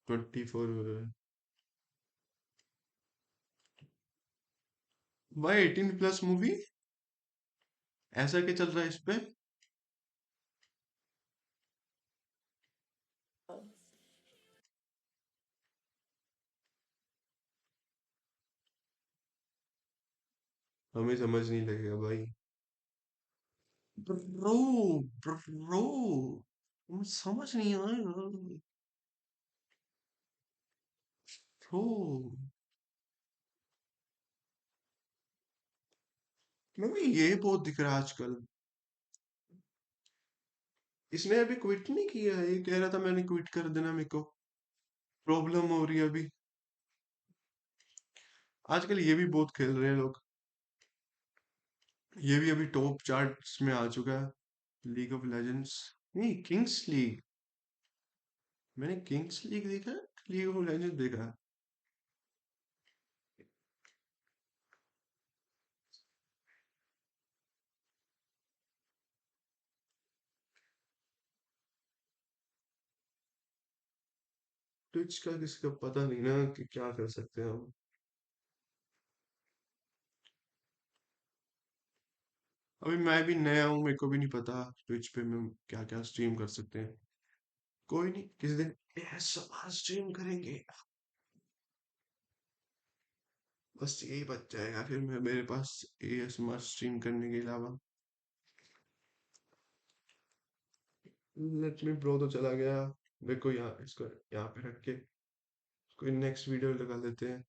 24। भाई 18+ मूवी, ऐसा क्या चल रहा है इस पे? हमें समझ नहीं लगेगा भाई। ब्रो, ब्रो, समझ नहीं आया ब्रो। मैं भी ये बहुत दिख रहा है आजकल। इसने अभी क्विट नहीं किया है, ये कह रहा था मैंने क्विट कर देना, मेरे को प्रॉब्लम हो रही है अभी। आजकल ये भी बहुत खेल रहे हैं लोग। ये भी अभी टॉप चार्ट्स में आ चुका है, लीग ऑफ लेजेंड्स। नहीं, किंग्स लीग। मैंने किंग्स लीग देखा है, लीग ऑफ लेजेंड्स देखा है। ट्विच का किसी का पता नहीं ना कि क्या कर सकते हैं हम। अभी मैं भी नया हूँ, मेरे को भी नहीं पता ट्विच पे में क्या क्या स्ट्रीम कर सकते हैं। कोई नहीं, किसी दिन ASMR स्ट्रीम करेंगे। बस यही बच जाएगा फिर मैं, मेरे पास ASMR स्ट्रीम करने के अलावा। लेट मी ब्रो तो चला गया। मेरे को यहाँ, इसको यहाँ पे रख के कोई नेक्स्ट वीडियो लगा लेते हैं।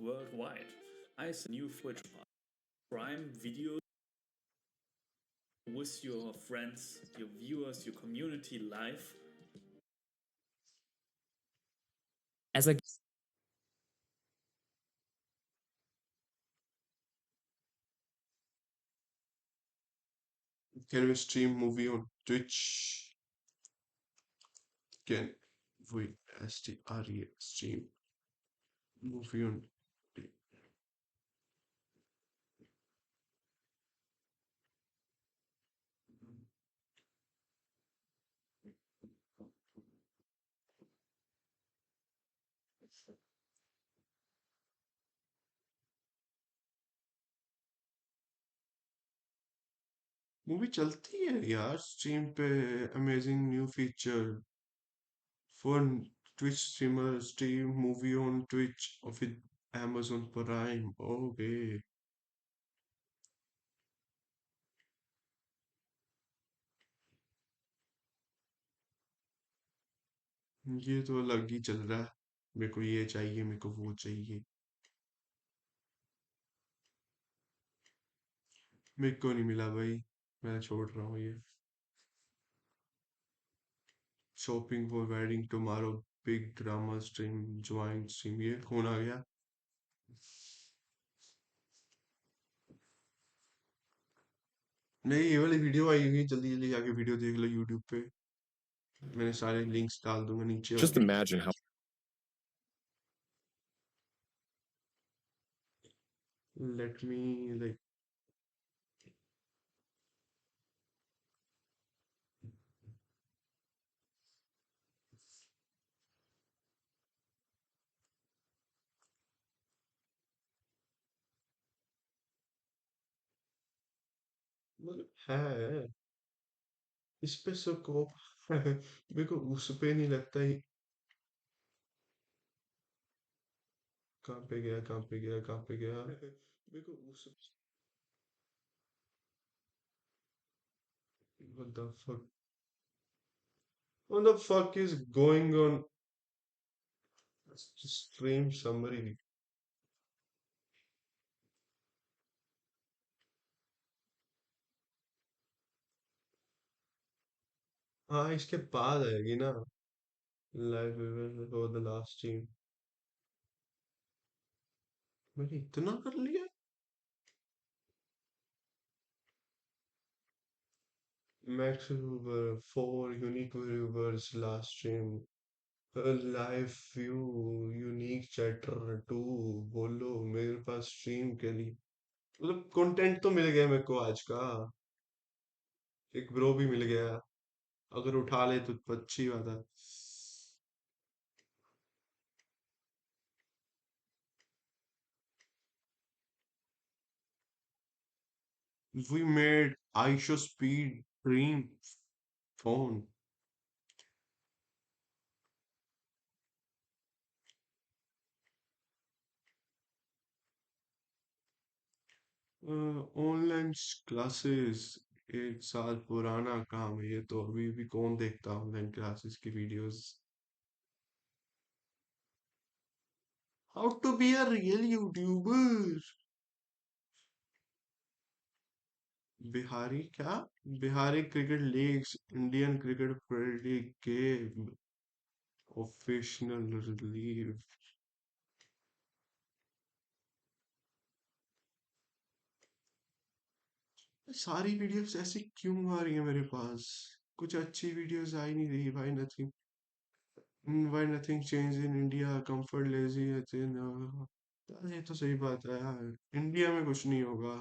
Worldwide. I see new Twitch Prime videos with your friends, your viewers, your community live. As a Can we stream movie on Twitch? Can we stream movie on? Movie चलती है यार stream पे। Amazing new feature for Twitch streamer, stream movie on Twitch with Amazon prime. Okay, ये तो अलग ही चल रहा है। मेरे को ये चाहिए, मेरे को वो चाहिए। मेरे को नहीं मिला भाई। मैं छोड़ रहा हूँ ये। Shopping for wedding tomorrow, big drama stream, join stream. ये कौन आ गया? नहीं, ये वाली वीडियो आई हुई है, जल्दी जल्दी जाके वीडियो देख लो यूट्यूब पे। मैंने सारे लिंक्स डाल दूंगा नीचे। Just imagine how let me like मतलब है इस पे स्कोप मेरे को उस पे नहीं लगता ही। कहाँ पे गया, कहाँ पे गया, कहाँ पे गया? मेरे को उस what the fuck is going on? Stream summary। हाँ, इसके बाद आएगी ना live for the last stream. मैंने इतना कर लिया। Max viewer, 4 unique viewers last stream, live view, unique chatter 2। बोलो मेरे पास स्ट्रीम के लिए मतलब कंटेंट तो मिल गया मेरे को आज का। एक ब्रो भी मिल गया, अगर उठा ले तो अच्छी बात है। We made Aisha Speed Dream phone. Online classes 1 साल पुराना काम है ये तो, अभी भी कौन देखता ऑनलाइन क्लासेस की videos? How to be a real YouTuber. Bihari क्या? Bihari cricket leagues, Indian cricket game, official release. सारी वीडियोस ऐसी क्यों आ रही है मेरे पास? कुछ अच्छी वीडियोस आ ही नहीं रही भाई। Nothing, why nothing changed in India, comfort lazy यार ये तो सही बात है यार, इंडिया में कुछ नहीं होगा।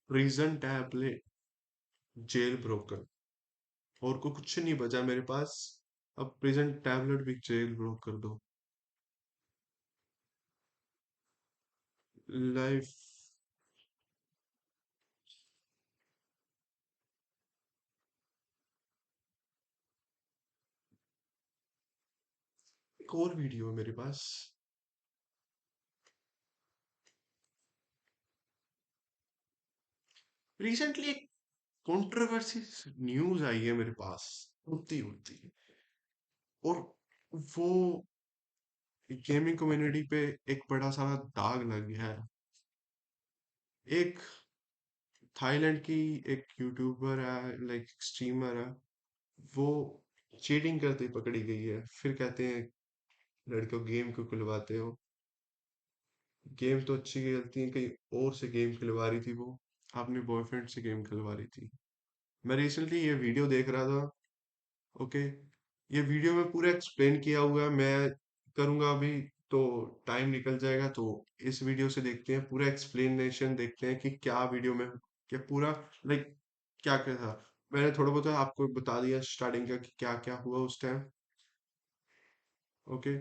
प्रिजन टैबलेट, जेल ब्रोकर, और को कुछ नहीं बचा मेरे पास। अब प्रिजन टैबलेट भी जेल ब्रोक कर दो। लाइफ। एक और वीडियो है मेरे पास। रिसेंटली एक कंट्रोवर्सी न्यूज आई है मेरे पास, उड़ती उड़ती, और वो गेमिंग कम्युनिटी पे एक बड़ा सारा दाग लग गया है। एक थाईलैंड की एक यूट्यूबर है, लाइक स्ट्रीमर है, वो चीटिंग करते पकड़ी गई है। फिर कहते हैं लड़कियों गेम क्यों खुलवाते हो? गेम तो अच्छी खेलती है, कहीं और से गेम खिलवा रही थी वो, अपने बॉयफ्रेंड से गेम खिलवा रही थी। मैं रिसेंटली ये वीडियो देख रहा था। ओके, ये वीडियो में पूरा एक्सप्लेन किया हुआ है, मैं करूंगा अभी तो टाइम निकल जाएगा, तो इस वीडियो से देखते हैं पूरा एक्सप्लेनेशन, देखते हैं कि क्या वीडियो में क्या पूरा लाइक क्या क्या था। मैंने थोड़ा बहुत आपको बता दिया स्टार्टिंग का कि क्या क्या हुआ उस टाइम। ओके,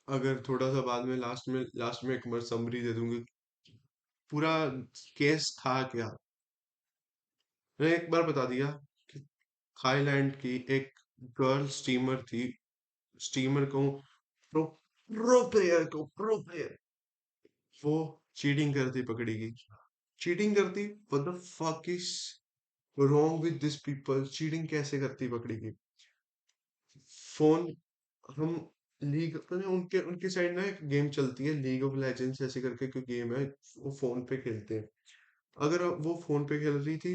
अगर थोड़ा सा बाद में लास्ट में एक समरी दे दूंगी पूरा केस था क्या। मैंने एक बार बता दिया कि थाईलैंड की एक गर्ल स्टीमर थी, स्टीमर को प्रो प्रो प्लेयर, वो चीटिंग करती पकड़ी गई। चीटिंग करती, what the fuck is wrong with this people? Cheating कैसे करती पकड़ी गई? फोन हम लीग पता नहीं उनके उनके साइड ना एक गेम चलती है लीग ऑफ लेजेंड्स ऐसे करके कोई गेम है वो फोन पे खेलते हैं अगर वो फोन पे खेल रही थी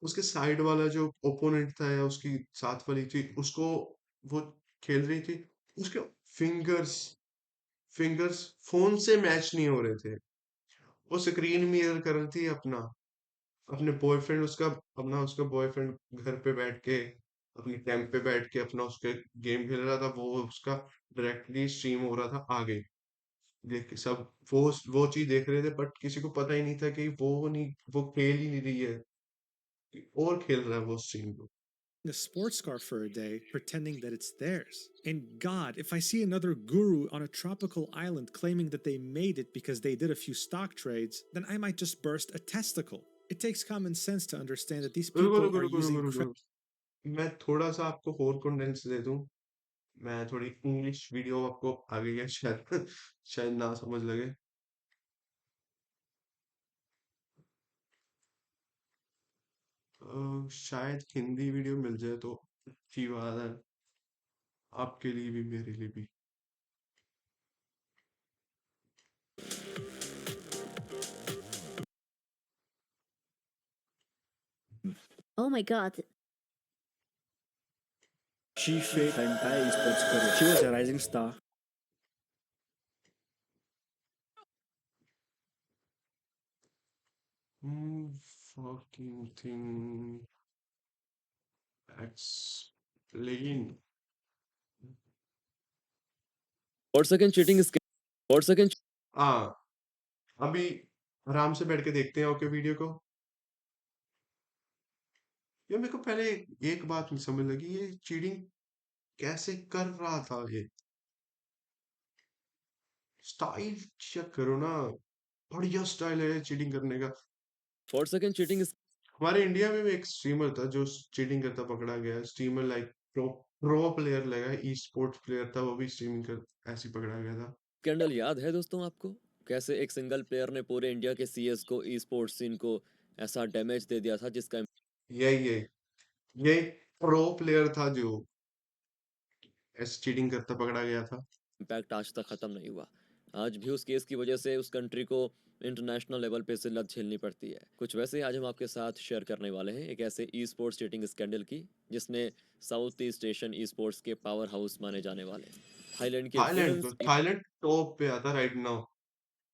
उसके साइड वाला जो ओपोनेंट था या उसकी साथ वाली थी उसको वो खेल रही थी उसके फिंगर्स फिंगर्स फोन से मैच नहीं हो रहे थे वो स्क्रीन मिरर कर रही थी अपना अपने बॉयफ्रेंड उसका अपना उसका बॉयफ्रेंड घर पे बैठ के अपनी कैंप पे बैठ के अपना उसके गेम खेल रहा था वो उसका डायरेक्टली स्ट्रीम हो रहा था आगे देख सब वो चीज देख रहे थे बट किसी को पता ही नहीं था कि वो नहीं वो खेल ही नहीं रही है और खेल रहा है वो स्ट्रीम को a sports car for a day, pretending that it's theirs. And God, if I see another guru on a tropical island claiming that they made it because they did a few stock trades, then I might just burst a testicle. It takes common sense to understand that these रुको people रुको are रुको using रुको रुको मैं थोड़ा सा आपको और कंडेंस दे दूं मैं थोड़ी इंग्लिश वीडियो आपको आ गई है शायद शायद ना समझ लगे शायद हिंदी वीडियो मिल जाए तो अच्छी बात है आपके लिए भी मेरे लिए भी Oh my god. She faked her entire esports career. She was a rising star. fucking thing explain What's again cheating is what's again हाँ अभी आराम से बैठ के देखते हैं ओके वीडियो को ये मेरे को पहले एक बात नहीं समझ लगी ये चीटिंग कैसे कर रहा था ये स्टाइल चेक करो ना बढ़िया स्टाइल है चीटिंग करने का what's again cheating is हमारे इंडिया में भी एक स्ट्रीमर था जो चीटिंग करता पकड़ा गया streamer like pro pro player लगा ई स्पोर्ट्स प्लेयर था वो भी स्ट्रीमिंग कर ऐसे पकड़ा गया था स्कैंडल याद है दोस्तों आपको कैसे एक सिंगल प्लेयर ने पूरे इंडिया के सीएस को ई स्पोर्ट्स सीन को ऐसा डैमेज दे दिया था जिसका यही यही यही प्रो प्लेयर था जो ऐसे चीटिंग करता पकड़ा गया था इम्पैक्ट आज तक खत्म नहीं हुआ आज भी उस केस की वजह से उस कंट्री को इंटरनेशनल लेवल पे जिल्लत झेलनी पड़ती है कुछ वैसे आज हम आपके साथ शेयर करने वाले हैं एक ऐसे ई स्पोर्ट्स चीटिंग स्कैंडल की जिसने south east Asian e sports के पावर हाउस माने जाने वाले थाईलैंड के थाईलैंड टॉप पे आता राइट नाउ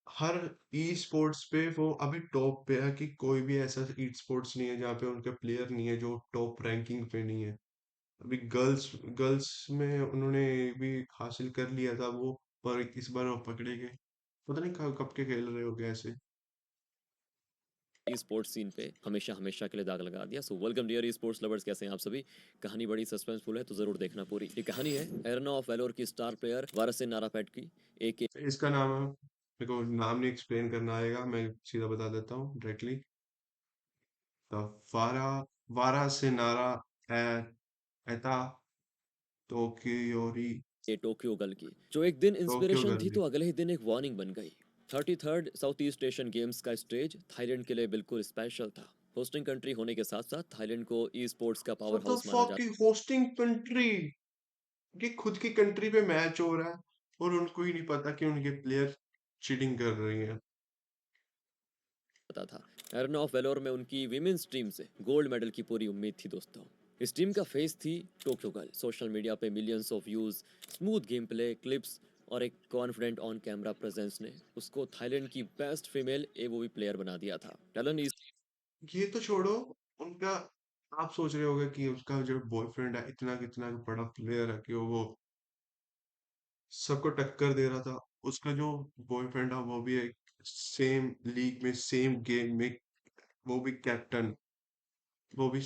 हर ई स्पोर्ट्स पे वो अभी टॉप पे है कि कोई भी ऐसा ई स्पोर्ट्स नहीं है जहाँ पे उनके प्लेयर नहीं है जो टॉप रैंकिंग पे नहीं है अभी गर्ल्स गर्ल्स में उन्होंने भी हासिल कर लिया था वो पर इस बार वो पकड़े गए पता नहीं कब कब के खेल रहे हो गए ऐसे ई स्पोर्ट्स सीन पे हमेशा हमेशा के लिए दाग लगा दिया so welcome dear e sports lovers कैसे हैं आप सभी कहानी बड़ी सस्पेंसफुल है तो जरूर देखना पूरी ये कहानी है एरेना ऑफ वैलोर की स्टार प्लेयर वारसिन नारापैट की एक इसका नाम है मेरे को नाम नहीं एक्सप्लेन करना आएगा मैं सीधा बता देता हूँ डायरेक्टली द वारा वारा से नारा एता टोकियोरी ये टोक्यो गर्ल की जो एक दिन टोक्यो इंस्पिरेशन थी गर्ल तो अगले ही दिन एक वार्निंग बन गई 33rd south east Asian games का स्टेज थाईलैंड के लिए बिल्कुल स्पेशल था होस्टिंग कंट्री होने के साथ साथ थाईलैंड को ई स्पोर्ट्स का पावर व्हाट द हाउस माना फक की होस्टिंग कंट्री ये खुद की कंट्री पे मैच हो रहा है और उनको ही नहीं पता कि उनके प्लेयर चीटिंग कर रही हैं जाता था एरेना ऑफ वेलोर में उनकी विमेन्स टीम से गोल्ड मेडल की पूरी उम्मीद थी दोस्तों इस टीम का फेस थी टोक्यो गर्ल सोशल मीडिया पे millions of views smooth game play clips और एक कॉन्फिडेंट ऑन कैमरा प्रेजेंस ने उसको थाईलैंड की बेस्ट फीमेल एवोवी प्लेयर बना दिया था टैलेंट इस ये तो छोड़ो उनका आप सोच रहे होगे कि उसका जो बॉयफ्रेंड है इतना कितना बड़ा प्लेयर है कि वो सबको टक्कर दे रहा था उसका जो बॉयफ्रेंड है वो भी एक सेम लीग में सेम गेम में वो भी कैप्टन वो भी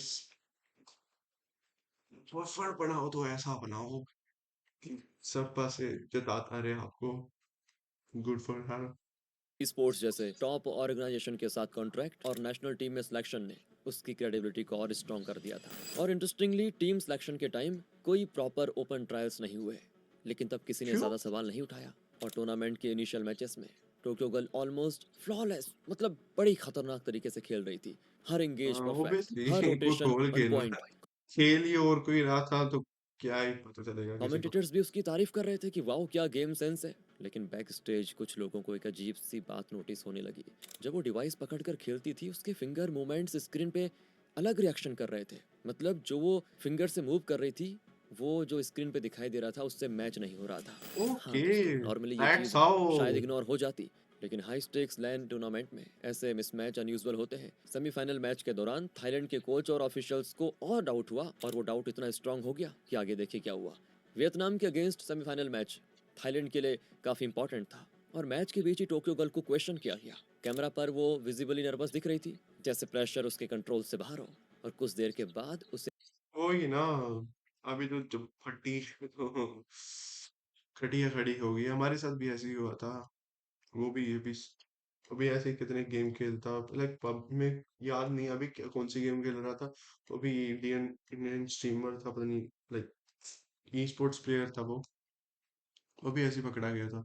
बॉयफ्रेंड बनाओ तो ऐसा बनाओ कि सब पासे जताता रहे आपको गुड फॉर हर स्पोर्ट्स जैसे टॉप ऑर्गेनाइजेशन के साथ कॉन्ट्रैक्ट और नेशनल टीम में सिलेक्शन ने उसकी क्रेडिबिलिटी को और स्ट्रॉन्ग कर दिया था और इंटरेस्टिंगली टीम सिलेक्शन के टाइम कोई प्रॉपर ओपन ट्रायल्स नहीं हुए लेकिन तब किसी ने ज्यादा सवाल नहीं उठाया और टूर्नामेंट के इनिशियल मैचेस में टोक्यो गर्ल ऑलमोस्ट फ्लॉलेस, मतलब बड़ी खतरनाक तरीके से खेल रही थी। हर एंगेज परफेक्ट, ऑब्वियसली हर वो रोटेशन गोल ऑन खेलना था। पॉइंट। खेल ही और कोई रहा था तो क्या ही पता चलेगा किसी को। कमेंटेटर्स भी उसकी तारीफ कर रहे थे कि वाओ क्या गेम सेंस है। लेकिन बैक स्टेज कुछ लोगों को एक अजीब सी बात नोटिस होने लगी। जब वो डिवाइस पकड़कर खेलती थी उसके फिंगर मूवमेंट्स स्क्रीन पे अलग रिएक्शन कर रहे थे। मतलब जो वो फिंगर से मूव कर रही थी वो जो स्क्रीन पे दिखाई दे रहा था उससे मैच नहीं हो रहा था। हाँ ओके, दोस्तों, नॉर्मली ये दैट्स चीज़ शायद हाउ। इग्नोर हो जाती, लेकिन हाई स्टेक्स लैन टूर्नामेंट में ऐसे मिसमैच अनयूजुअल होते हैं। सेमीफाइनल मैच के दौरान थाईलैंड के कोच और ऑफिशियल्स को और डाउट हुआ, और वो डाउट इतना स्ट्रांग हो गया कि आगे देखिए क्या हुआ। वियतनाम के अगेंस्ट सेमीफाइनल मैच थाईलैंड के लिए काफ़ी इंपॉर्टेंट था, और मैच के बीच ही टोक्यो गर्ल को क्वेश्चन किया गया। कैमरा पर वो विजिबली नर्वस दिख रही थी, जैसे प्रेशर उसके कंट्रोल से बाहर हो, और कुछ देर के बाद उसे वही ना, अभी तो जब फटी तो खटिया खड़ी हो गई। हमारे साथ भी ऐसे ही हुआ था। वो भी ये भी अभी ऐसे ही कितने गेम खेलता, लाइक पब में, याद नहीं अभी कौन सी गेम खेल रहा था। तो अभी इंडियन इंडियन स्ट्रीमर था, पता नहीं, लाइक ई स्पोर्ट्स प्लेयर था वो भी ऐसे ही पकड़ा गया था।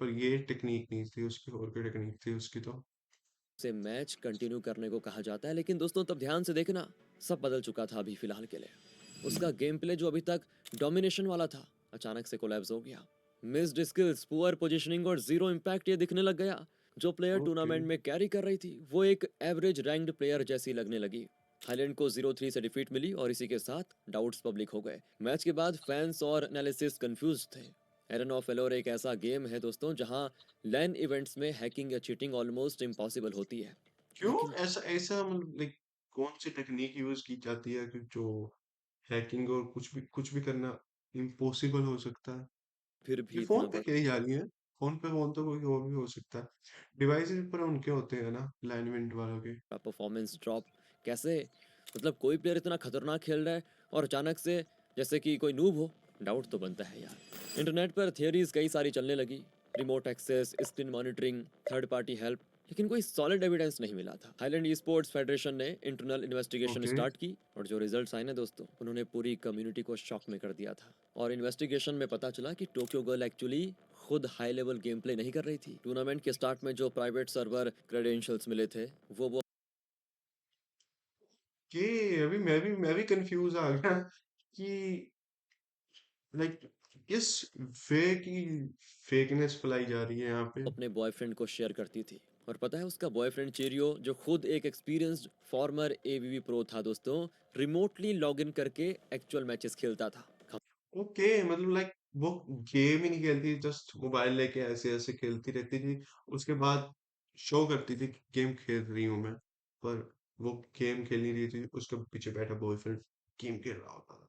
पर ये टेक्निक नहीं थी उसकी, और कोई टेक्निक थी उसकी तो। से मैच कंटिन्यू करने को कहा जाता है। लेकिन दोस्तों तब ध्यान से देखना, सब बदल चुका था अभी फिलहाल के लिए। उसका गेम प्ले जो अभी तक डोमिनेशन वाला था, अचानक से कोलैप्स हो गया। मिस्ड स्किल्स, पुअर पोजीशनिंग और जीरो इम्पैक्ट ये दिखने लग गया। जो प्लेयर ओके। टूर्नामेंट में कैरी कर रही थी वो एक एवरेज रैंक्ड प्लेयर जैसी लगने लगी। थाईलैंड को 0-3 से डिफीट मिली, और इसी के साथ डाउट्स पब्लिक हो गए। मैच के बाद फैंस और एनालिसिस कंफ्यूज थे। एरन ऑफ वेलोर एक ऐसा गेम है दोस्तों जहां लैन इवेंट्स में हैकिंग या चीटिंग ऑलमोस्ट इम्पॉसिबल होती है। क्यों लेकिन ऐसा ऐसा मतलब, लाइक कौन सी टेक्निक यूज की जाती है कि जो हैकिंग और कुछ भी करना इम्पॉसिबल हो सकता है? फिर ये भी इतना फोन पे बड़ा कही जा रही है। फोन तो कोई और भी हो सकता है। डिवाइसेस पर उनके होते हैं ना, अलाइनमेंट वालों के। परफॉर्मेंस ड्रॉप कैसे? मतलब कोई प्लेयर इतना खतरनाक खेल रहा है और अचानक से जैसे कि कोई नूब हो, डाउट तो बनता है यार। इंटरनेट पर थियरीज कई सारी चलने लगी, remote access, screen monitoring, third party help, लेकिन कोई सॉलिड एविडेंस नहीं मिला था। थाईलैंड ई स्पोर्ट्स फेडरेशन ने इंटरनल इन्वेस्टिगेशन ओके। स्टार्ट की, और जो रिजल्ट्स आए ना दोस्तों, उन्होंने पूरी कम्युनिटी को शॉक में कर दिया था। और इन्वेस्टिगेशन में पता चला कि टोक्यो गर्ल एक्चुअली खुद हाई लेवल गेम प्ले नहीं कर रही थी। टूर्नामेंट के स्टार्ट में जो प्राइवेट सर्वर क्रेडेंशियल्स मिले थे वो कि अभी मैं भी कंफ्यूज आ गया कि, लाइक, किस वे की फेकनेस फैलाई जा रही है यहाँ पे। अपने बॉयफ्रेंड को शेयर करती थी। और पता है उसका बॉयफ्रेंड चेरियो, जो खुद एक एक्सपीरियंस्ड फॉर्मर एवीवी प्रो था दोस्तों, रिमोटली लॉगिन करके एक्चुअल मैचेस खेलता था। ओके, मतलब लाइक वो गेम ही नहीं खेलती, जस्ट मोबाइल लेके ऐसे ऐसे खेलती रहती थी। उसके बाद शो करती थी कि गेम खेल रही हूँ मैं, पर वो गेम खेल नहीं रही थी, उसके पीछे बैठा बॉयफ्रेंड गेम खेल रहा होता था।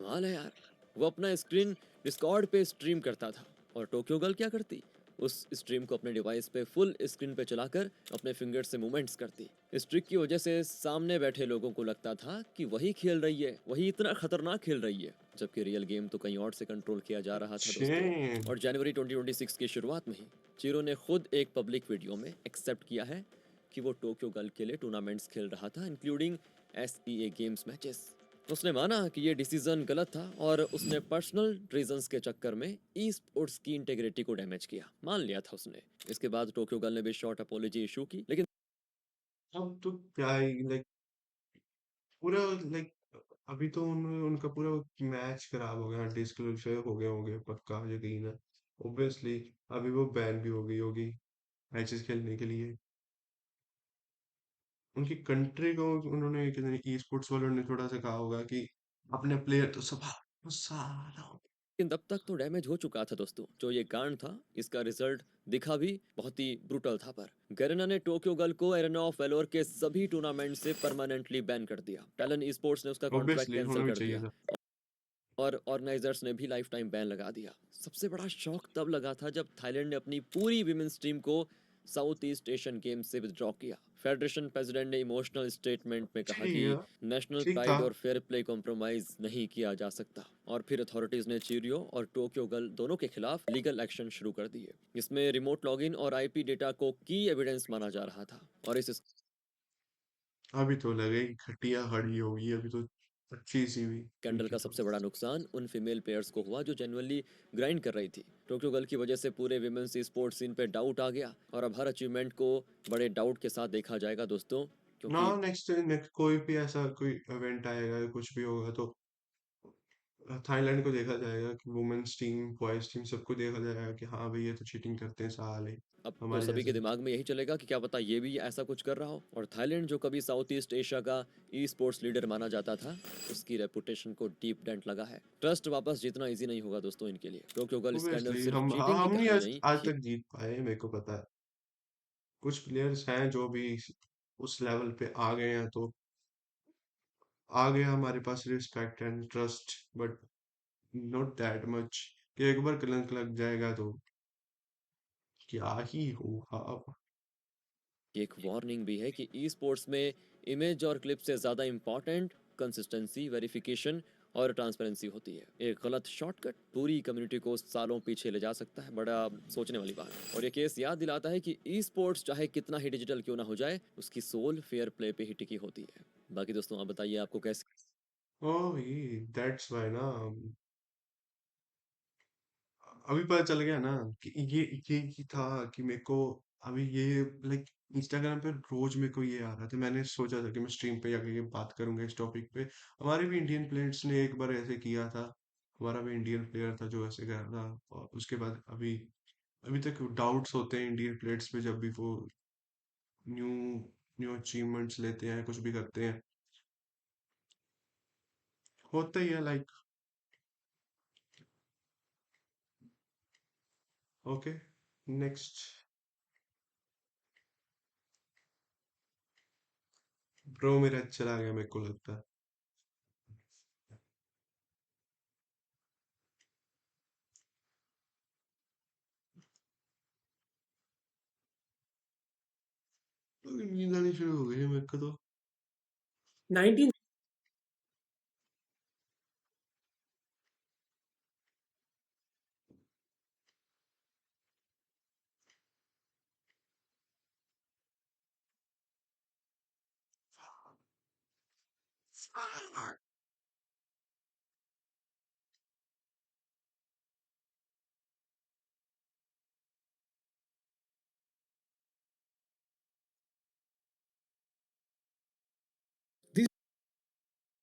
कमाल है यार। वो अपना स्क्रीन डिस्कॉर्ड पे स्ट्रीम करता था, और टोक्यो गर्ल क्या करती, उस स्ट्रीम को अपने डिवाइस पे फुल स्क्रीन पे चलाकर अपने फिंगर से मूवमेंट्स करती। इस ट्रिक की वजह से सामने बैठे लोगों को लगता था कि वही खेल रही है, वही इतना खतरनाक खेल रही है, जबकि रियल गेम तो कहीं और से कंट्रोल किया जा रहा था दोस्तों। छे। और जनवरी 2026 की शुरुआत में ही चीरो ने खुद एक पब्लिक वीडियो में एक्सेप्ट किया है कि वो टोक्यो गर्ल के लिए टूर्नामेंट्स खेल रहा था, इंक्लूडिंग एसईए गेम्स मैचेस। उसने माना कि ये डिसीजन गलत था, और उसने पर्सनल रीजंस के चक्कर में ई स्पोर्ट्स की इंटेग्रिटी को डैमेज किया, मान लिया था उसने। इसके बाद टोक्यो गर्ल ने भी शॉर्ट अपोलॉजी इशू की, लेकिन अब तो क्या ही, लाइक, पूरा, लाइक, अभी तो उनका पूरा मैच खराब हो गया, डिस्क्वालीफाई हो गए होंगे पक्का, यकीन है। ऑब्वियसली अभी वो बैन भी हो गई होगी मैचेस खेलने के लिए। उनकी कंट्री को उन्होंने, कितने ई स्पोर्ट्स वालों ने थोड़ा सा कहा होगा कि अपने प्लेयर तो सब सारा। तब तक तो डैमेज हो चुका था दोस्तों। जो ये कांड था, इसका रिजल्ट दिखा भी बहुत ही ब्रूटल था। पर गरेना ने टोक्यो गर्ल को एरेना ऑफ वेलोर के सभी टूर्नामेंट से परमानेंटली बैन कर दिया। टैलन ई स्पोर्ट्स ने उसका कॉन्ट्रैक्ट ऑब्वियसली कैंसिल होना भी कर चाहिए दिया, था। और ऑर्गेनाइजर्स ने भी लाइफ टाइम बैन लगा दिया। सबसे बड़ा शॉक तब लगा था जब थाईलैंड ने अपनी पूरी विमेंस टीम को साउथ ईस्ट एशियन गेम से विदड्रॉ किया। फेडरेशन प्रेसिडेंट ने इमोशनल स्टेटमेंट में कहा ठीक कि है। नेशनल ठीक था। प्राइड और फेयर प्ले कॉम्प्रोमाइज नहीं किया जा सकता। और फिर अथॉरिटीज ने चीरियो और टोक्यो गर्ल दोनों के खिलाफ लीगल एक्शन शुरू कर दिए। इसमें रिमोट लॉगिन और आईपी डेटा को की एविडेंस माना जा रहा था, और इस अभी तो लगे खटिया खड़ी होगी अभी तो। अच्छी सी भी कैंडल का सबसे बड़ा नुकसान उन फीमेल प्लेयर्स को हुआ जो जेन्युइनली ग्राइंड कर रही थी। टोक्यो गर्ल की वजह से पूरे विमेंस स्पोर्ट्स सीन पे डाउट आ गया और अब हर अचीवमेंट को बड़े डाउट के साथ देखा जाएगा दोस्तों, ना क्योंकि नेक्स्ट कोई भी ऐसा कोई इवेंट आएगा या कुछ भी होगा तो थाईलैंड को देखा जाएगा कि वुमेन्स टीम बॉयज टीम सबको देखा जाएगा कि हाँ भाई ये तो चीटिंग करते हैं साले अब तो हमारे सभी के जैसे। दिमाग में यही चलेगा कि क्या पता ये भी ऐसा कुछ कर रहा हो। और थाईलैंड जो कभी साउथ ईस्ट एशिया का ई स्पोर्ट्स लीडर माना जाता था, उसकी रेपुटेशन को डीप डेंट लगा है। ट्रस्ट वापस जीतना इजी नहीं होगा दोस्तों इनके लिए। टोक्यो गर्ल स्कैंडल ऑब्वियसली सिर्फ चीटिंग की हम नहीं कहानी आज, नहीं, आज तक जीत पाए मेरे को पता है। कुछ प्लेयर्स हैं जो भी उस लेवल पे आ गए हैं तो आ गया हमारे पास respect and trust, but not that much कि एक बार कलंक लग जाएगा तो क्या ही होगा अब। एक वार्निंग भी है कि ई स्पोर्ट्स में इमेज और क्लिप से ज़्यादा इंपॉर्टेंट कंसिस्टेंसी, वेरिफिकेशन और ट्रांसपेरेंसी होती है। एक गलत शॉर्टकट पूरी कम्युनिटी को सालों पीछे ले जा सकता है। बड़ा सोचने वाली बात है और ये केस याद दिलाता है कि ई स्पोर्ट्स चाहे कितना ही डिजिटल क्यों ना हो जाए, उसकी सोल फेयर प्ले पे ही टिकी होती है। बाकी दोस्तों आप बताइए आपको कैसे। ओह ये दैट्स व्हाई ना अभी पता चल गया ना कि ये था कि मेरे को अभी ये लाइक इंस्टाग्राम पे रोज मेरे को ये आ रहा था। मैंने सोचा था कि मैं स्ट्रीम पे जाके ये बात करूंगा इस टॉपिक पे। हमारे भी इंडियन प्लेयर्स ने एक बार ऐसे किया था। हमारा भी इंडियन प्लेयर था जो ऐसे कर रहा था और उसके बाद अभी अभी तक डाउट्स होते हैं इंडियन प्लेयर्स पे जब भी वो न्यू न्यू अचीवमेंट्स लेते हैं कुछ भी करते हैं। होता ही है लाइक। Okay next. ब्रो मेरा चला गया मेरे को लगता है। नींद आनी शुरू हो गई है मेरे को तो। 19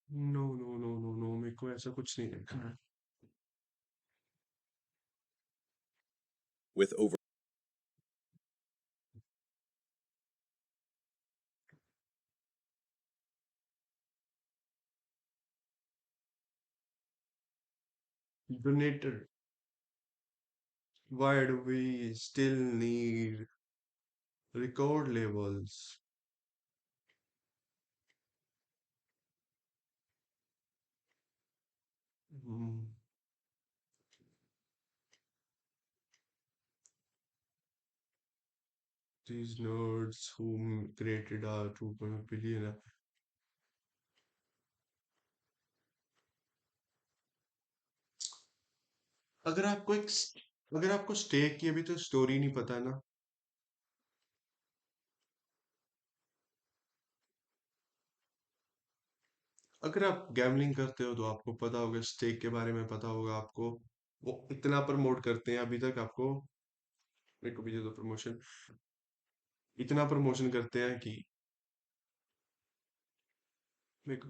no no no no no मेरे को ऐसा कुछ नहीं देखना है। with over Donated. Why do we still need record labels? Hmm, these nerds who created a 2 billion. अगर आपको एक अगर आपको स्टेक की अभी तो स्टोरी नहीं पता है ना। अगर आप गैमलिंग करते हो तो आपको पता होगा स्टेक के बारे में पता होगा आपको। वो इतना प्रमोट करते हैं अभी तक आपको। मेरे को भी दे दो प्रमोशन। इतना प्रमोशन करते हैं कि मेरे को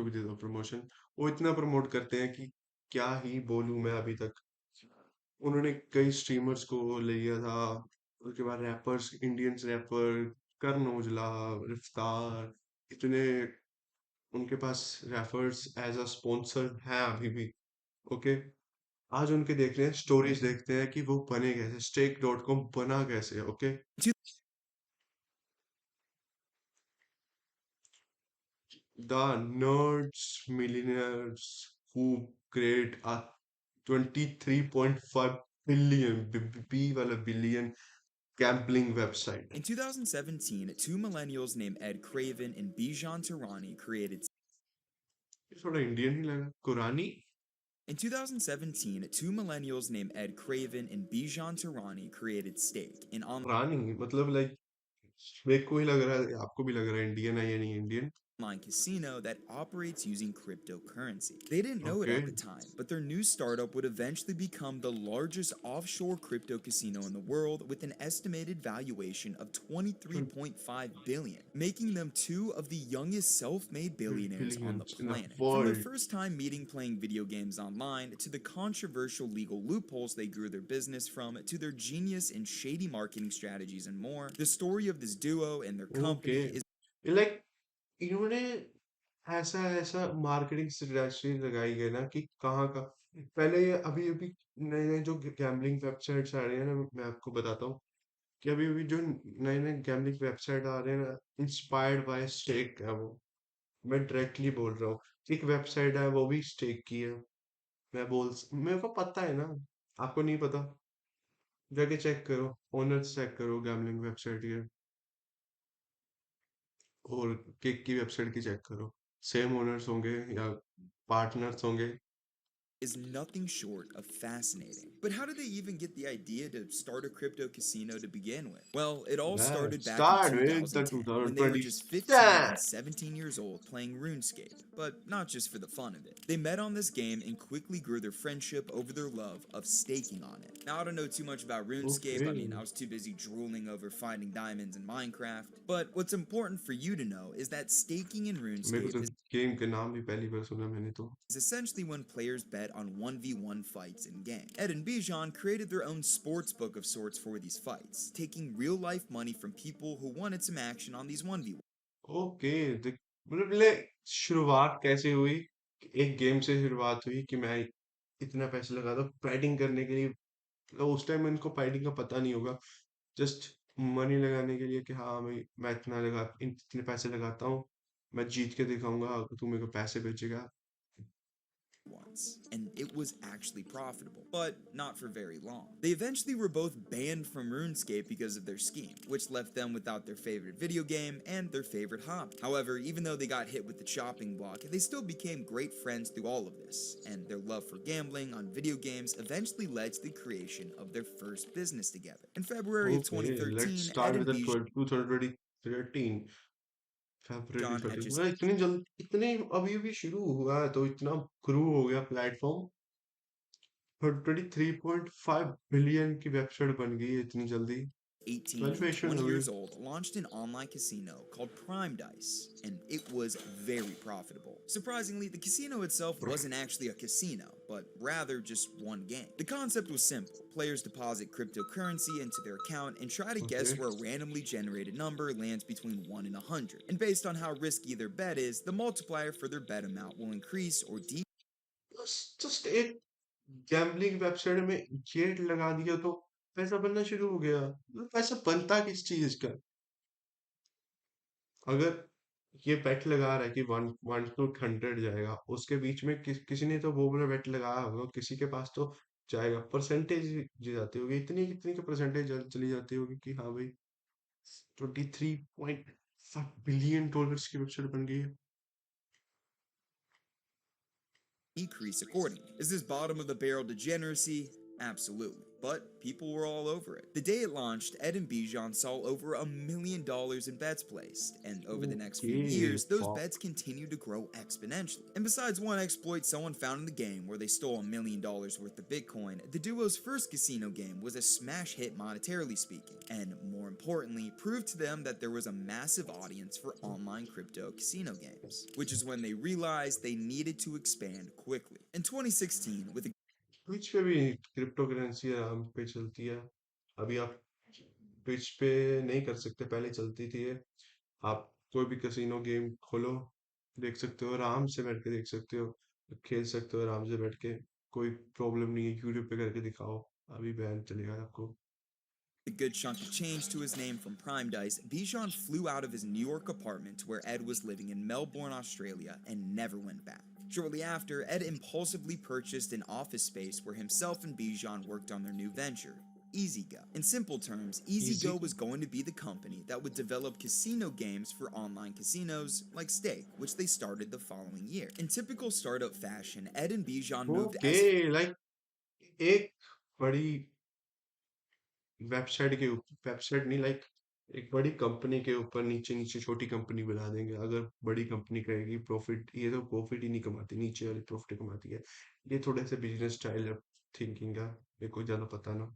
भी दे दो प्रमोशन। वो इतना प्रमोट करते हैं कि क्या ही बोलूं मैं अभी तक। उन्होंने कई स्ट्रीमर्स को ले लिया था। उसके बाद rappers Indians wrapper Karan Aujla रफ्तार इतने उनके पास रैपर्स एज अ स्पॉन्सर हैं अभी भी। ओके आज उनके देख रहे हैं स्टोरीज देखते हैं कि वो बने कैसे stake.com बना कैसे। Okay the nerds millionaires who create a 23.5 billion wala billion gambling website. In 2017, two millennials named Ed Craven and Bijan Tarani created. थोड़ा इंडियन ही लगा कुरानी। In 2017, two millennials named Ed Craven and Bijan Tarani created Stake, an online. कुरानी मतलब like मेरे को ही लग रहा है आपको भी लग रहा है इंडियन है या नहीं Indian. online casino that operates using cryptocurrency. They didn't know it at Okay. the time, but their new startup would eventually become the largest offshore crypto casino in the world with an estimated valuation of 23.5 billion, making them two of the youngest self-made billionaires on the Billions in the planet. From their world. first time meeting playing video games online to the controversial legal loopholes they grew their business from to their genius and shady marketing strategies and more, the story of this duo and their company Okay. is Like इन्होंने ऐसा ऐसा marketing strategy लगाई है ना कि कहाँ का पहले ये अभी अभी नए नए जो गैम्बलिंग वेबसाइट्स आ रहे हैं ना मैं आपको बताता हूँ कि अभी अभी जो नए नए गैम्बलिंग वेबसाइट आ रहे हैं ना इंस्पायर्ड बाय स्टेक है वो मैं डायरेक्टली बोल रहा हूँ एक वेबसाइट है वो भी स्टेक की है मेरे को पता है ना आपको नहीं पता जाके चेक करो ओनर्स चेक करो गैम्बलिंग वेबसाइट के और केक की वेबसाइट की चेक करो सेम ओनर्स होंगे या पार्टनर्स होंगे nothing short of fascinating. But how did they even get the idea to start a crypto casino to begin with? Well, it all started Let's back in start with the 2010 when they were 2020 just 15 stat. and 17 years old playing RuneScape, but not just for the fun of it. They met on this game and quickly grew their friendship over their love of staking on it. Now, I don't know too much about RuneScape. I mean, I Okay. was too busy drooling over finding diamonds in Minecraft. But what's important for you to know is that staking in मेरे को RuneScape तो game के नाम भी पहली बार सुना मैंने तो is essentially when players bet on 1v1 fights in game. Ed and Bijan created their own sports book of sorts for these fights, taking real life money from people who wanted some action on these 1v1. Okay मतलब ले शुरुआत कैसे हुई एक game से शुरुआत हुई कि मैं इतना पैसे लगा दो फाइटिंग करने के लिए तो उस टाइम इनको फाइटिंग का पता नहीं होगा जस्ट मनी लगाने के लिए कि हाँ मैं इतना इतने पैसे लगाता हूँ मैं जीत के दिखाऊंगा तू मेरे को पैसे बेचेगा Once, and it was actually profitable, but not for very long. They eventually were both banned from RuneScape because of their scheme, which left them without their favorite video game and their favorite hobby. However, even though they got hit with the chopping block, they still became great friends through all of this, and their love for gambling on video games eventually led to the creation of their first business together. In February of Okay, let's 2013, start Ed with and the Bijan 2013 February had 13 just मतलब इतने अभी अभी शुरू हुआ है तो इतना grow हो गया प्लेटफॉर्म पर 23.5 बिलियन की वेबसाइट बन गई है इतनी जल्दी 18 and वैल्यूएशन 20 हो गई years old, launched an online casino called Prime Dice, and it was very profitable. Surprisingly, the casino itself wasn't actually a casino, but rather just one game. The concept was simple. Players deposit cryptocurrency into their account and try to guess okay where a randomly generated number lands between 1 and 100. And based on how risky their bet is, the multiplier for their bet amount will increase or decrease. Just एक gambling website में jet लगा दिया तो पैसा बनना शुरू हो गया मतलब पैसा बनता किस चीज का अगर ये बेट लगा रहा है कि 1 to 100 जाएगा उसके बीच में किसी ने तो वो वाला बेट लगाया होगा किसी के पास तो जाएगा परसेंटेज जाती होगी इतनी कितनी का परसेंटेज चली जाती होगी कि हाँ भाई 23.5 बिलियन डॉलर्स की वेबसाइट बन गई है Decrease accordingly. Is this bottom of the barrel degeneracy? Absolutely. But people were all over it. The day it launched, Ed and Bijan saw over $1 million in bets placed, and over the next few Okay, years, those fuck. bets continued to grow exponentially. And besides one exploit someone found in the game where they stole $1 million worth of Bitcoin, the duo's first casino game was a smash hit monetarily speaking, and more importantly, proved to them that there was a massive audience for online crypto casino games, which is when they realized they needed to expand quickly. In 2016, with a Twitch पे भी crypto currency आराम पे चलती है अभी आप Twitch पे नहीं कर सकते पहले चलती थी ये आप कोई भी कैसीनो गेम खोलो देख सकते हो आराम से बैठ के देख सकते हो खेल सकते हो आराम से बैठ के कोई प्रॉब्लम नहीं है यूट्यूब पे करके दिखाओ अभी बैन चलेगा आपको a good chunk of change to his name from Prime Dice, Bijan flew out of his New York apartment where Ed was living in Melbourne, Australia, and never went back. Shortly after, Ed impulsively purchased an office space where himself and Bijan worked on their new venture, EasyGo. In simple terms, EasyGo was going to be the company that would develop casino games for online casinos like Stake, which they started the following year. In typical startup fashion, Ed and Bijan moved as okay like एक बड़ी website के website नहीं like एक बड़ी company के ऊपर नीचे नीचे छोटी कंपनी बना देंगे। अगर बड़ी कंपनी कहेगी प्रॉफिट, ये तो प्रॉफिट ही नहीं कमाती, नीचे वाली प्रॉफिट कमाती है। ये थोड़े से बिजनेस स्टाइल है थिंकिंग का, मेरे को ज्यादा पता ना।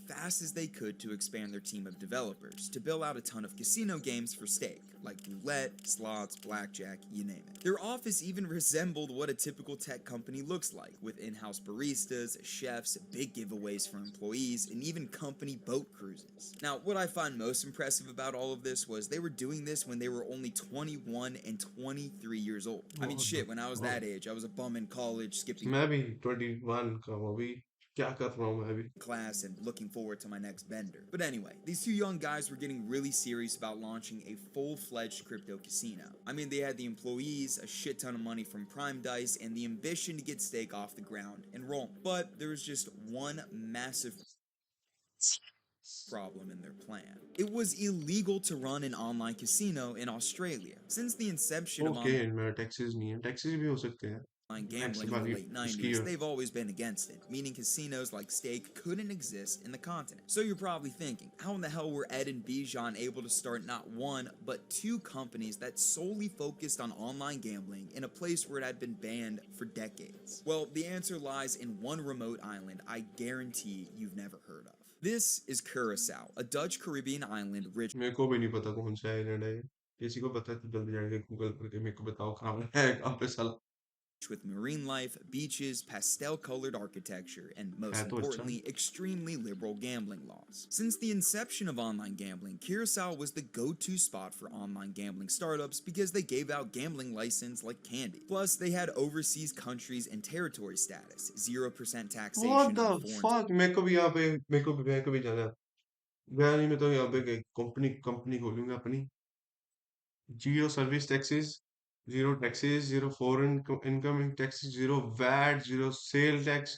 fast as they could to expand their team of developers to build out a ton of casino games for stake, like roulette, slots, blackjack, you name it. Their office even resembled what a typical tech company looks like, with in-house baristas, chefs, big giveaways for employees, and even company boat cruises. Now, what I find most impressive about all of this was they were doing this when they were only 21 and 23 years old. I mean, shit, when I was that age, I was a bum in college, skipping मैं भी 21 का हूँ अभी, क्या कर रहा हूँ मैं अभी? class and looking forward to my next bender. But anyway, these two young guys were getting really serious about launching a full-fledged crypto casino. I mean, they had the employees, a shit ton of money from Prime Dice, and the ambition to get Stake off the ground and roll. But there was just one massive problem in their plan. It was illegal to run an online casino in Australia. Since the inception of okay, मेरा taxes नहीं है, taxes भी हो सकते हैं। online tax gambling in the वाली late उसकी 90s, they've always been against it, meaning casinos like Stake couldn't exist in the continent. So you're probably thinking, how in the hell were Ed and Bijan able to start not one, but two companies that solely focused on online gambling in a place where it had been banned for decades? Well, the answer lies in one remote island I guarantee you've never heard of. This is Curacao, a Dutch Caribbean island rich मेरे को भी नहीं पता कौन सा island है ये। किसी को पता है तो जल्दी जाके गूगल करके मेरे को बताओ कहाँ है, कहाँ पे साला with marine life, beaches, pastel-colored architecture, and most है तो अच्छा। importantly, extremely liberal gambling laws. Since the inception of online gambling, Curacao was the go-to spot for online gambling startups because they gave out gambling license like candy. Plus, they had overseas countries and territory status, 0% taxation What on the foreign fuck, मेरे को भी जाना है। गया नहीं मैं तो यहाँ पे कंपनी कंपनी खोलूंगा अपनी। Zero service taxes, zero taxes, zero foreign income taxes, zero VAT, zero sale tax.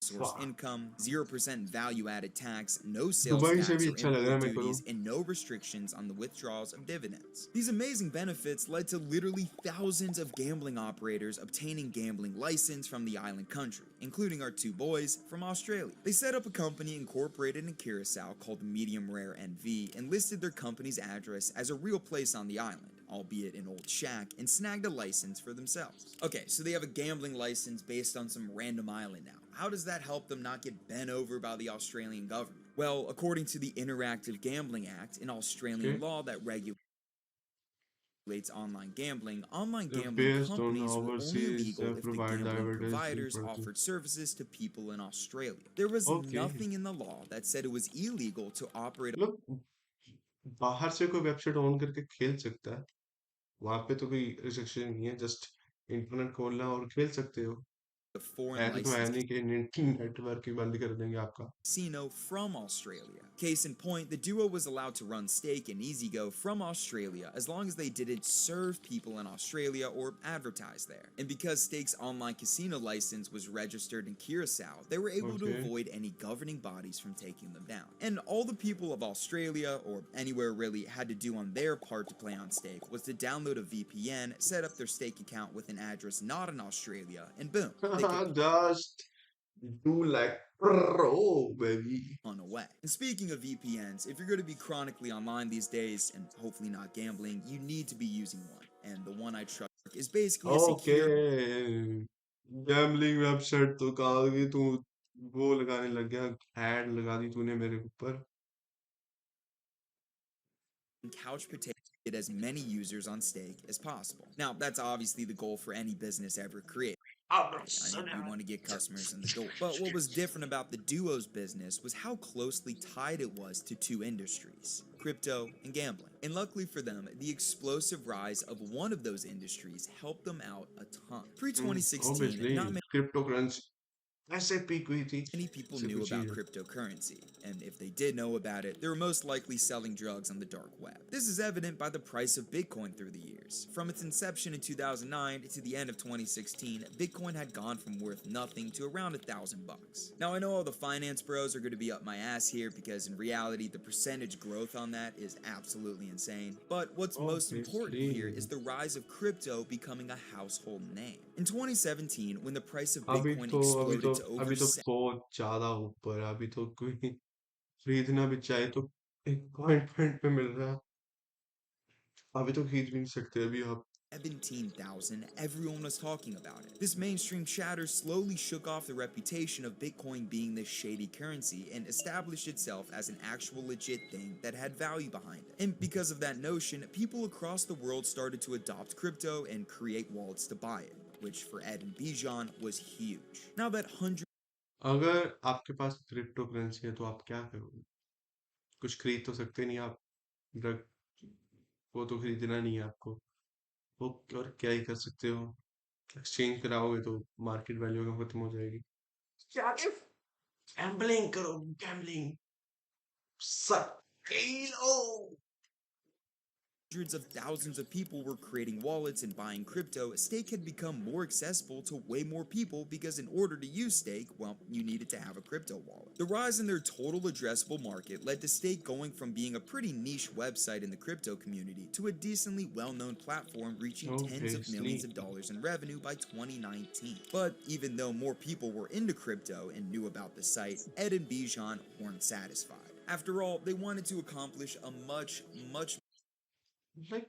source income, 0% value added tax, no sales Dubai से tax भी or अच्छा लग रहा है import मेरे को तो। duties, and no restrictions on the withdrawals of dividends. These amazing benefits led to literally thousands of gambling operators obtaining gambling license from the island country, including our two boys from Australia. They set up a company incorporated in Curacao called Medium Rare NV and listed their company's address as a real place on the island, albeit an old shack, and snagged a license for themselves. Okay, so they have a gambling license based on some random island now. How does that help them not get bent over by the Australian government? Well, according to the Interactive Gambling Act, an Australian law that regulates online gambling Based on companies were only overseas legal if the provide gambling advertising providers for offered services to people in Australia. There was nothing in the law that said it was illegal to operate मतलब बाहर से कोई website on करके खेल सकता है, वहां पे तो कोई रिस्ट्रिक्शन नहीं है, जस्ट इंटरनेट खोलना और खेल सकते हो। a foreign ऐसे तो है license नहीं कि नेटवर्क ही बंद कर देंगे आपका। casino from Australia. Case in point, the duo was allowed to run Stake and EasyGo from Australia as long as they didn't serve people in Australia or advertise there. And because Stake's online casino license was registered in Curacao, they were able to avoid any governing bodies from taking them down. And all the people of Australia, or anywhere really, had to do on their part to play on Stake was to download a VPN, set up their Stake account with an address not in Australia, and boom, they could Just do like pro, baby. on away. And speaking of VPNs, if you're going to be chronically online these days and hopefully not gambling, you need to be using one. And the one I trust is basically a secure Okay. Gambling website तो कहाँ गई तू, वो लगाने लग गया, add लगा दी तूने मेरे ऊपर। couch potato get as many users on Stake as possible. Now, that's obviously the goal for any business ever created. I mean, we want to get customers in the door. But what was different about the duo's business was how closely tied it was to two industries, crypto and gambling. And luckily for them, the explosive rise of one of those industries helped them out a ton. Pre-2016, Obviously, not cryptocurrency ऐसे peak हुई थी। many people ऐसे knew कुछ about चीज़ है। cryptocurrency, and if they did know about it, they were most likely selling drugs on the dark web. This is evident by the price of Bitcoin through the years. From its inception in 2009 to the end of 2016, Bitcoin had gone from worth nothing to around $1,000. Now, I know all the finance bros are going to be up my ass here because in reality, the percentage growth on that is absolutely insane. But what's most important here is the rise of crypto becoming a household name. In 2017, when the price of Bitcoin exploded to over अभी तो बहुत ज्यादा ऊपर है, अभी तो कोई खरीदना भी चाहे तो एक पॉइंट पॉइंट पे मिल रहा है। अभी तो खरीद भी नहीं सकते अभी आप। 17,000, everyone was talking about it. This mainstream chatter slowly shook off the reputation of Bitcoin being this shady currency and established itself as an actual legit thing that had value behind it. And because of that notion, people across the world started to adopt crypto and create wallets to buy it, which for Ed and Bijan was huge. Now that hundreds अगर आपके पास crypto currency है तो आप क्या करोगे? कुछ खरीद तो सकते नहीं आप। ड्रग वो तो खरीदना नहीं है आपको। वो और क्या ही कर सकते हो? एक्सचेंज कराओगे तो मार्केट वैल्यू खत्म हो जाएगी। क्या गैम्बलिंग करो, gambling. सकेलो। of thousands of people were creating wallets and buying crypto, stake had become more accessible to way more people because in order to use stake, well, you needed to have a crypto wallet. The rise in their total addressable market led to stake going from being a pretty niche website in the crypto community to a decently well-known platform reaching tens of millions of dollars in revenue by 2019. But even though more people were into crypto and knew about the site, Ed and Bijan weren't satisfied. After all, they wanted to accomplish a much like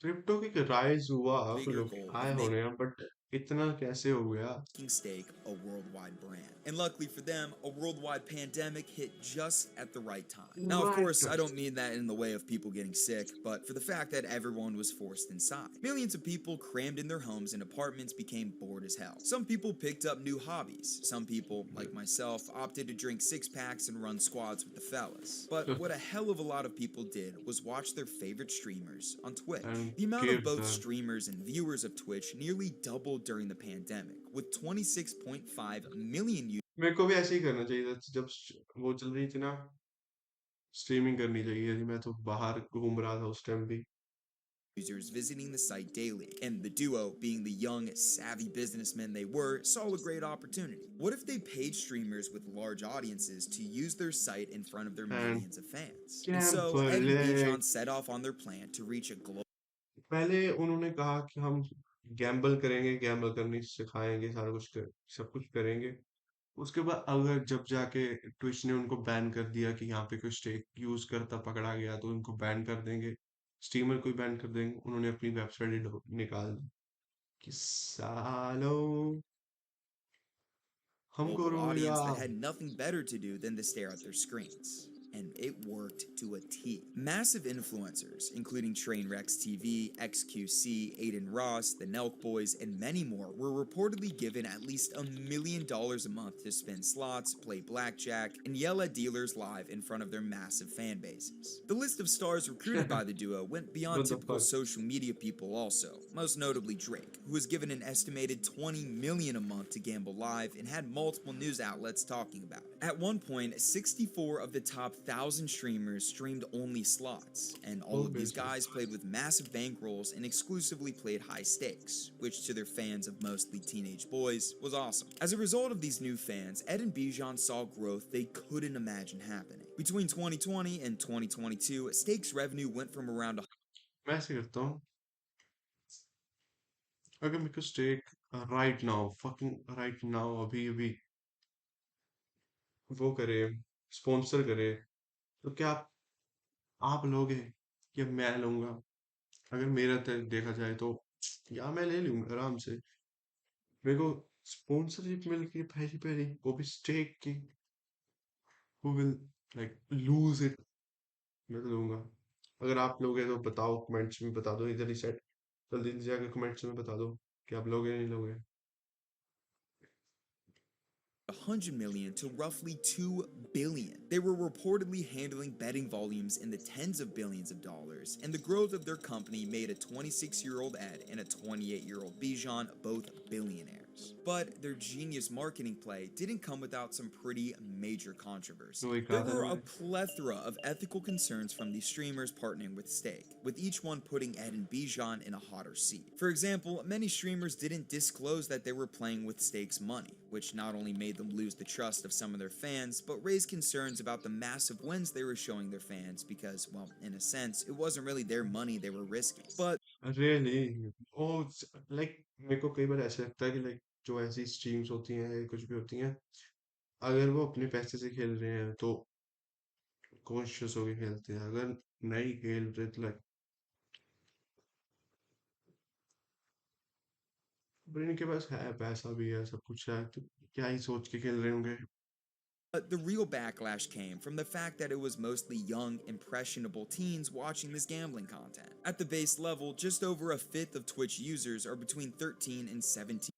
crypto की rise हुआ तो bigger लोग goal आए of होने हैं but इतना कैसे हो गया? making stake a worldwide brand. And luckily for them, a worldwide pandemic hit just at the right time. Now, of course, I don't mean that in the way of people getting sick, but for the fact that everyone was forced inside. Millions of people crammed in their homes and apartments became bored as hell. Some people picked up new hobbies. Some people, like myself, opted to drink six-packs and run squads with the fellas. But what a hell of a lot of people did was watch their favorite streamers on Twitch. The amount of both streamers and viewers of Twitch nearly doubled during the pandemic, with 26.5 million मेरे को भी ऐसे ही करना चाहिए था जब वो चल रही थी ना, स्ट्रीमिंग करनी चाहिए थी। मैं तो बाहर घूम रहा था उस टाइम भी। users visiting the site daily, and the duo, being the young, savvy businessmen they were, saw a great opportunity. What if they paid streamers with large audiences to use their site in front of their millions of fans? And so, Ed and Bijan set off on their plan to reach a global. पहले उन्होंने कहा कि हम Gamble करेंगे, Gamble करनी सिखाएंगे, सारा कुछ सब कुछ करेंगे। उसके बाद अगर जब जाके ट्विच ने उनको बैन कर दिया कि यहाँ पे कोई स्टेक यूज करता पकड़ा गया तो उनको बैन कर देंगे, स्टीमर को बैन कर देंगे। उन्होंने अपनी वेबसाइट निकाल दी कि सालों हम Global करो audience that यार। had nothing better to do than to stare at their screens. And it worked to a T. Massive influencers, including Trainwrecks TV, XQC, Aiden Ross, the Nelk Boys, and many more, were reportedly given at least $1 million a month to spin slots, play blackjack, and yell at dealers live in front of their massive fan bases. The list of stars recruited by the duo went beyond What the typical fuck? social media people also, most notably Drake, who was given an estimated $20 million a month to gamble live and had multiple news outlets talking about it. At one point, 64 of the top 1,000 streamers streamed only slots, and all of these guys played with massive bankrolls and exclusively played high stakes, which to their fans of mostly teenage boys was awesome. As a result of these new fans, Ed and Bijan saw growth they couldn't imagine happening. Between 2020 and 2022, stakes revenue went from around मैं ऐसे करता हूँ, अगर मेरे को stake right now, fucking right now, अभी अभी वो करे, स्पॉन्सर करे, तो क्या आप लोगे या मैं लूंगा? अगर मेरा देखा जाए तो या मैं ले लूंगा आराम से। मेरे को स्पॉन्सरशिप मिल गई पहली पहली, वो भी स्टेक की। who will like lose it? मैं तो लूंगा। अगर आप लोगे तो बताओ, कमेंट्स में बता दो। इधर ही सेट जल्दी से जाकर कमेंट्स में बता दो कि आप लोगे या नहीं लोगे। 100 million to roughly 2 billion. They were reportedly handling betting volumes in the tens of billions of dollars, and the growth of their company made a 26-year-old Ed and a 28-year-old Bijan both billionaires. But their genius marketing play didn't come without some pretty major controversy. There were a plethora of ethical concerns from these streamers partnering with Stake, with each one putting Ed and Bijan in a hotter seat. For example, many streamers didn't disclose that they were playing with Stake's money, which not only made them lose the trust of some of their fans, but raised concerns about the massive wins they were showing their fans because, well, in a sense, it wasn't really their money they were risking. But really, oh, like मेरे को कई बार ऐसा लगता है कि like जो ऐसी streams होती हैं या कुछ भी होती हैं, अगर वो अपने पैसे से खेल रहे हैं तो कॉन्शियस होके खेलते हैं, अगर नहीं खेल रहे तो लाइक इनके पास है, पैसा भी है, सब कुछ है, तो क्या ही सोच के खेल रहे होंगे. But the real backlash came from the fact that it was mostly young, impressionable teens watching this gambling content. At the base level, just over a fifth of Twitch users are between 13 and 17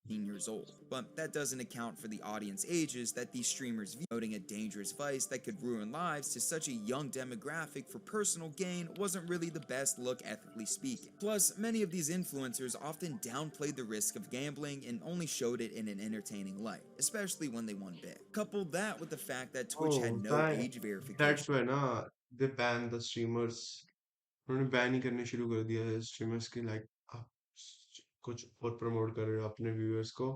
years old. But that doesn't account for the audience ages that these streamers view. Promoting a dangerous vice that could ruin lives to such a young demographic for personal gain wasn't really the best look, ethically speaking. Plus, many of these influencers often downplayed the risk of gambling and only showed it in an entertaining light, especially when they won big. Couple that with the fact that Twitch had Oh, no age verification. that's why ना they ban the streamers. उन्होंने ban ही करने शुरू कर दिया है streamers की, like आप कुछ और प्रमोट कर रहे हो अपने व्यूअर्स को.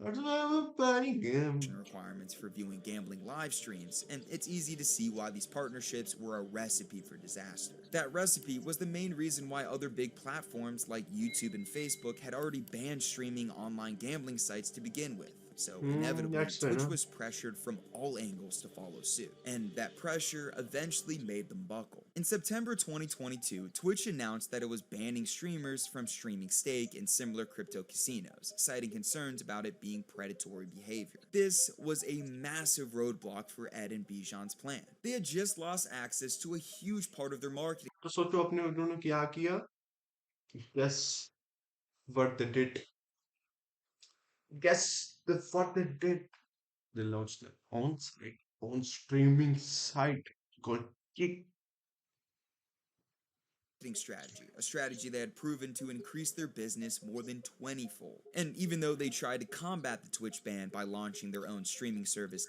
That's why we're banning him. Requirements for viewing gambling live streams, and it's easy to see why these partnerships were a recipe for disaster. That recipe was the main reason why other big platforms like YouTube and Facebook had already banned streaming online gambling sites to begin with. So inevitably, That's why Twitch ना. was pressured from all angles to follow suit, and that pressure eventually made them buckle. In September 2022, Twitch announced that it was banning streamers from streaming stake in similar crypto casinos, citing concerns about it being predatory behavior. This was a massive roadblock for Ed and Bijan's plan. They had just lost access to a huge part of their marketing. तो सोचो अपने उन्होंने क्या किया. Guess what they did. What they did. They launched their own site, own streaming site called Kick. Strategy, a strategy that had proven to increase their business more than 20-fold. And even though they tried to combat the Twitch ban by launching their own streaming service,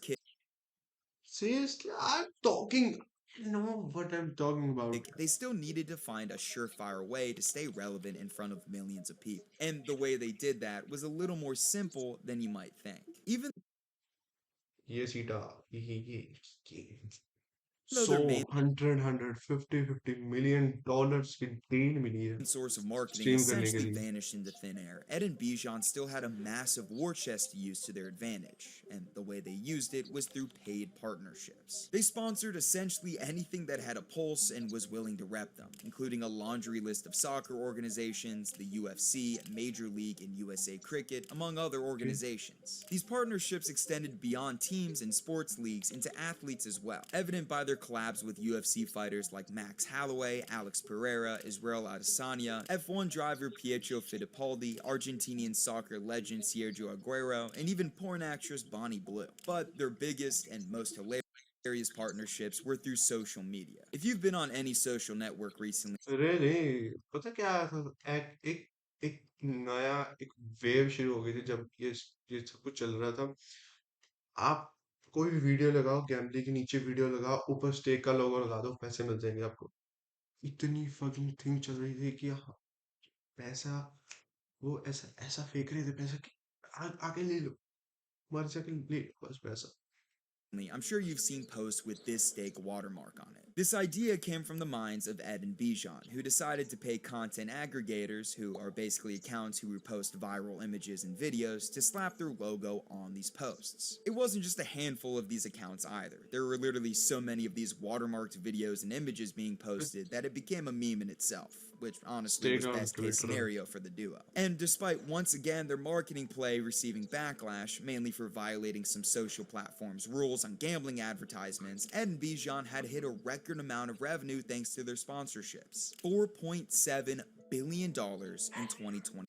Seriously, I'm talking. You know what I'm talking about. they still needed to find a surefire way to stay relevant in front of millions of people. And the way they did that was a little more simple than you might think. Even Yes, ये though so their main 150 million dollars की deal मिली है source of marketing stream करने के essentially लिए. vanished into thin air, Ed and Bijan still had a massive war chest to use to their advantage, and the way they used it was through paid partnerships. They sponsored essentially anything that had a pulse and was willing to rep them, including a laundry list of soccer organizations, the UFC, Major League, and USA Cricket, among other organizations. These partnerships extended beyond teams and sports leagues into athletes as well, evident by their collabs with UFC fighters like Max Holloway, Alex Pereira, Israel Adesanya, F1 driver Pietro Fittipaldi, Argentinian soccer legend Sergio Aguero, and even porn actress Bonnie Blue. But their biggest and most hilarious partnerships were through social media. If you've been on any social network recently, Really? पता क्या आया था? एक नया एक wave शुरू हो गई थी जब ये सब कुछ चल रहा था. आप कोई भी वीडियो लगाओ, गैम्बलिंग के नीचे वीडियो लगाओ, ऊपर स्टेक का लोगो लगा दो, पैसे मिल जाएंगे आपको. इतनी फकिंग थिंग चल रही थी कि पैसा, वो ऐसा ऐसा फेंक रहे थे पैसा कि आके ले लो, मर जाके ले लो बस पैसा. I'm sure you've seen posts with this stake watermark on it. This idea came from the minds of Ed and Bijan, who decided to pay content aggregators, who are basically accounts who repost viral images and videos, to slap their logo on these posts. It wasn't just a handful of these accounts either. There were literally so many of these watermarked videos and images being posted that it became a meme in itself, which honestly was best case scenario for the duo. And despite once again their marketing play receiving backlash, mainly for violating some social platforms' rules on gambling advertisements, Ed and Bijan had hit a record amount of revenue thanks to their sponsorships. $4.7 billion in 2020.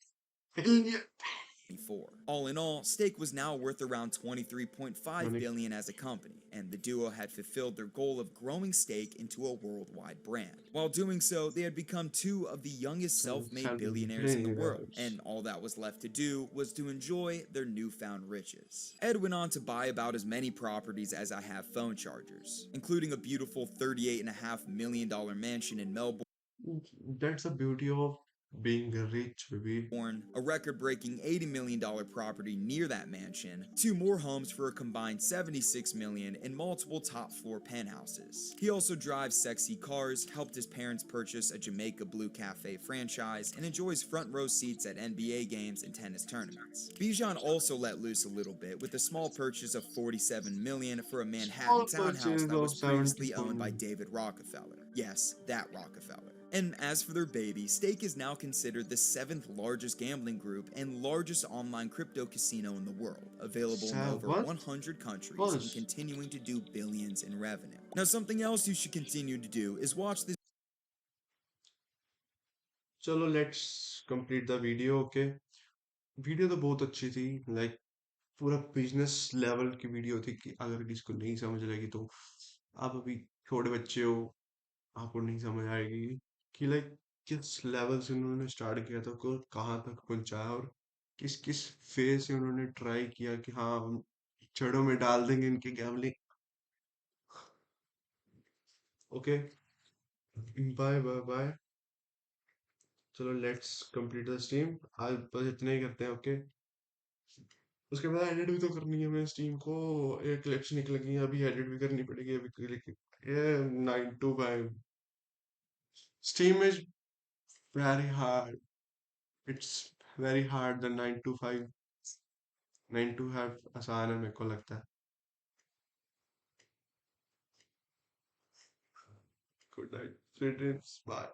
All in all, Stake was now worth around $23.5 billion as a company, and the duo had fulfilled their goal of growing Stake into a worldwide brand. While doing so, they had become two of the youngest self-made billionaires in the world, and all that was left to do was to enjoy their newfound riches. Ed went on to buy about as many properties as I have phone chargers, including a beautiful $38.5 million mansion in Melbourne. That's the beauty of being rich, baby. A record-breaking $80 million property near that mansion, 2 more homes for a combined $76 million, and multiple top-floor penthouses. He also drives sexy cars, helped his parents purchase a Jamaica Blue Cafe franchise, and enjoys front-row seats at NBA games and tennis tournaments. Bijan also let loose a little bit with a small purchase of $47 million for a Manhattan Small townhouse purchase that was of previously owned by 74 million. David Rockefeller. Yes, that Rockefeller. And as for their baby, Stake is now considered the 7th largest gambling group and largest online crypto casino in the world, available in over What? 100 countries and Pause. continuing to do billions in revenue. Now, something else you should continue to do is watch this. चलो let's complete the video, okay? Video तो बहुत अच्छी थी, like पूरा business level की video थी कि अगर किसी को नहीं समझ रहेगी तो आप अभी छोटे बच्चे हो, आपको नहीं समझ आएगी कि लाइक किस लेवल से उन्होंने स्टार्ट किया था, को कहाँ तक पहुंचाया और किस किस फेज से उन्होंने ट्राई किया कि हाँ हम जड़ों में डाल देंगे इनके gambling. Okay, bye bye bye. चलो लेट्स कंप्लीट द स्ट्रीम. आज बस इतना ही करते हैं, ओके? उसके बाद एडिट भी तो करनी है मैं स्ट्रीम को. एक क्लिप्स निकलेगी, अभी एडिट भी करनी पड़ेगी. अभी ये 9 to 5 stream is very hard. It's very hard. The 9 to 5, 9 to 5 आसान है मेरे को लगता है. Good night, sweet dreams, bye.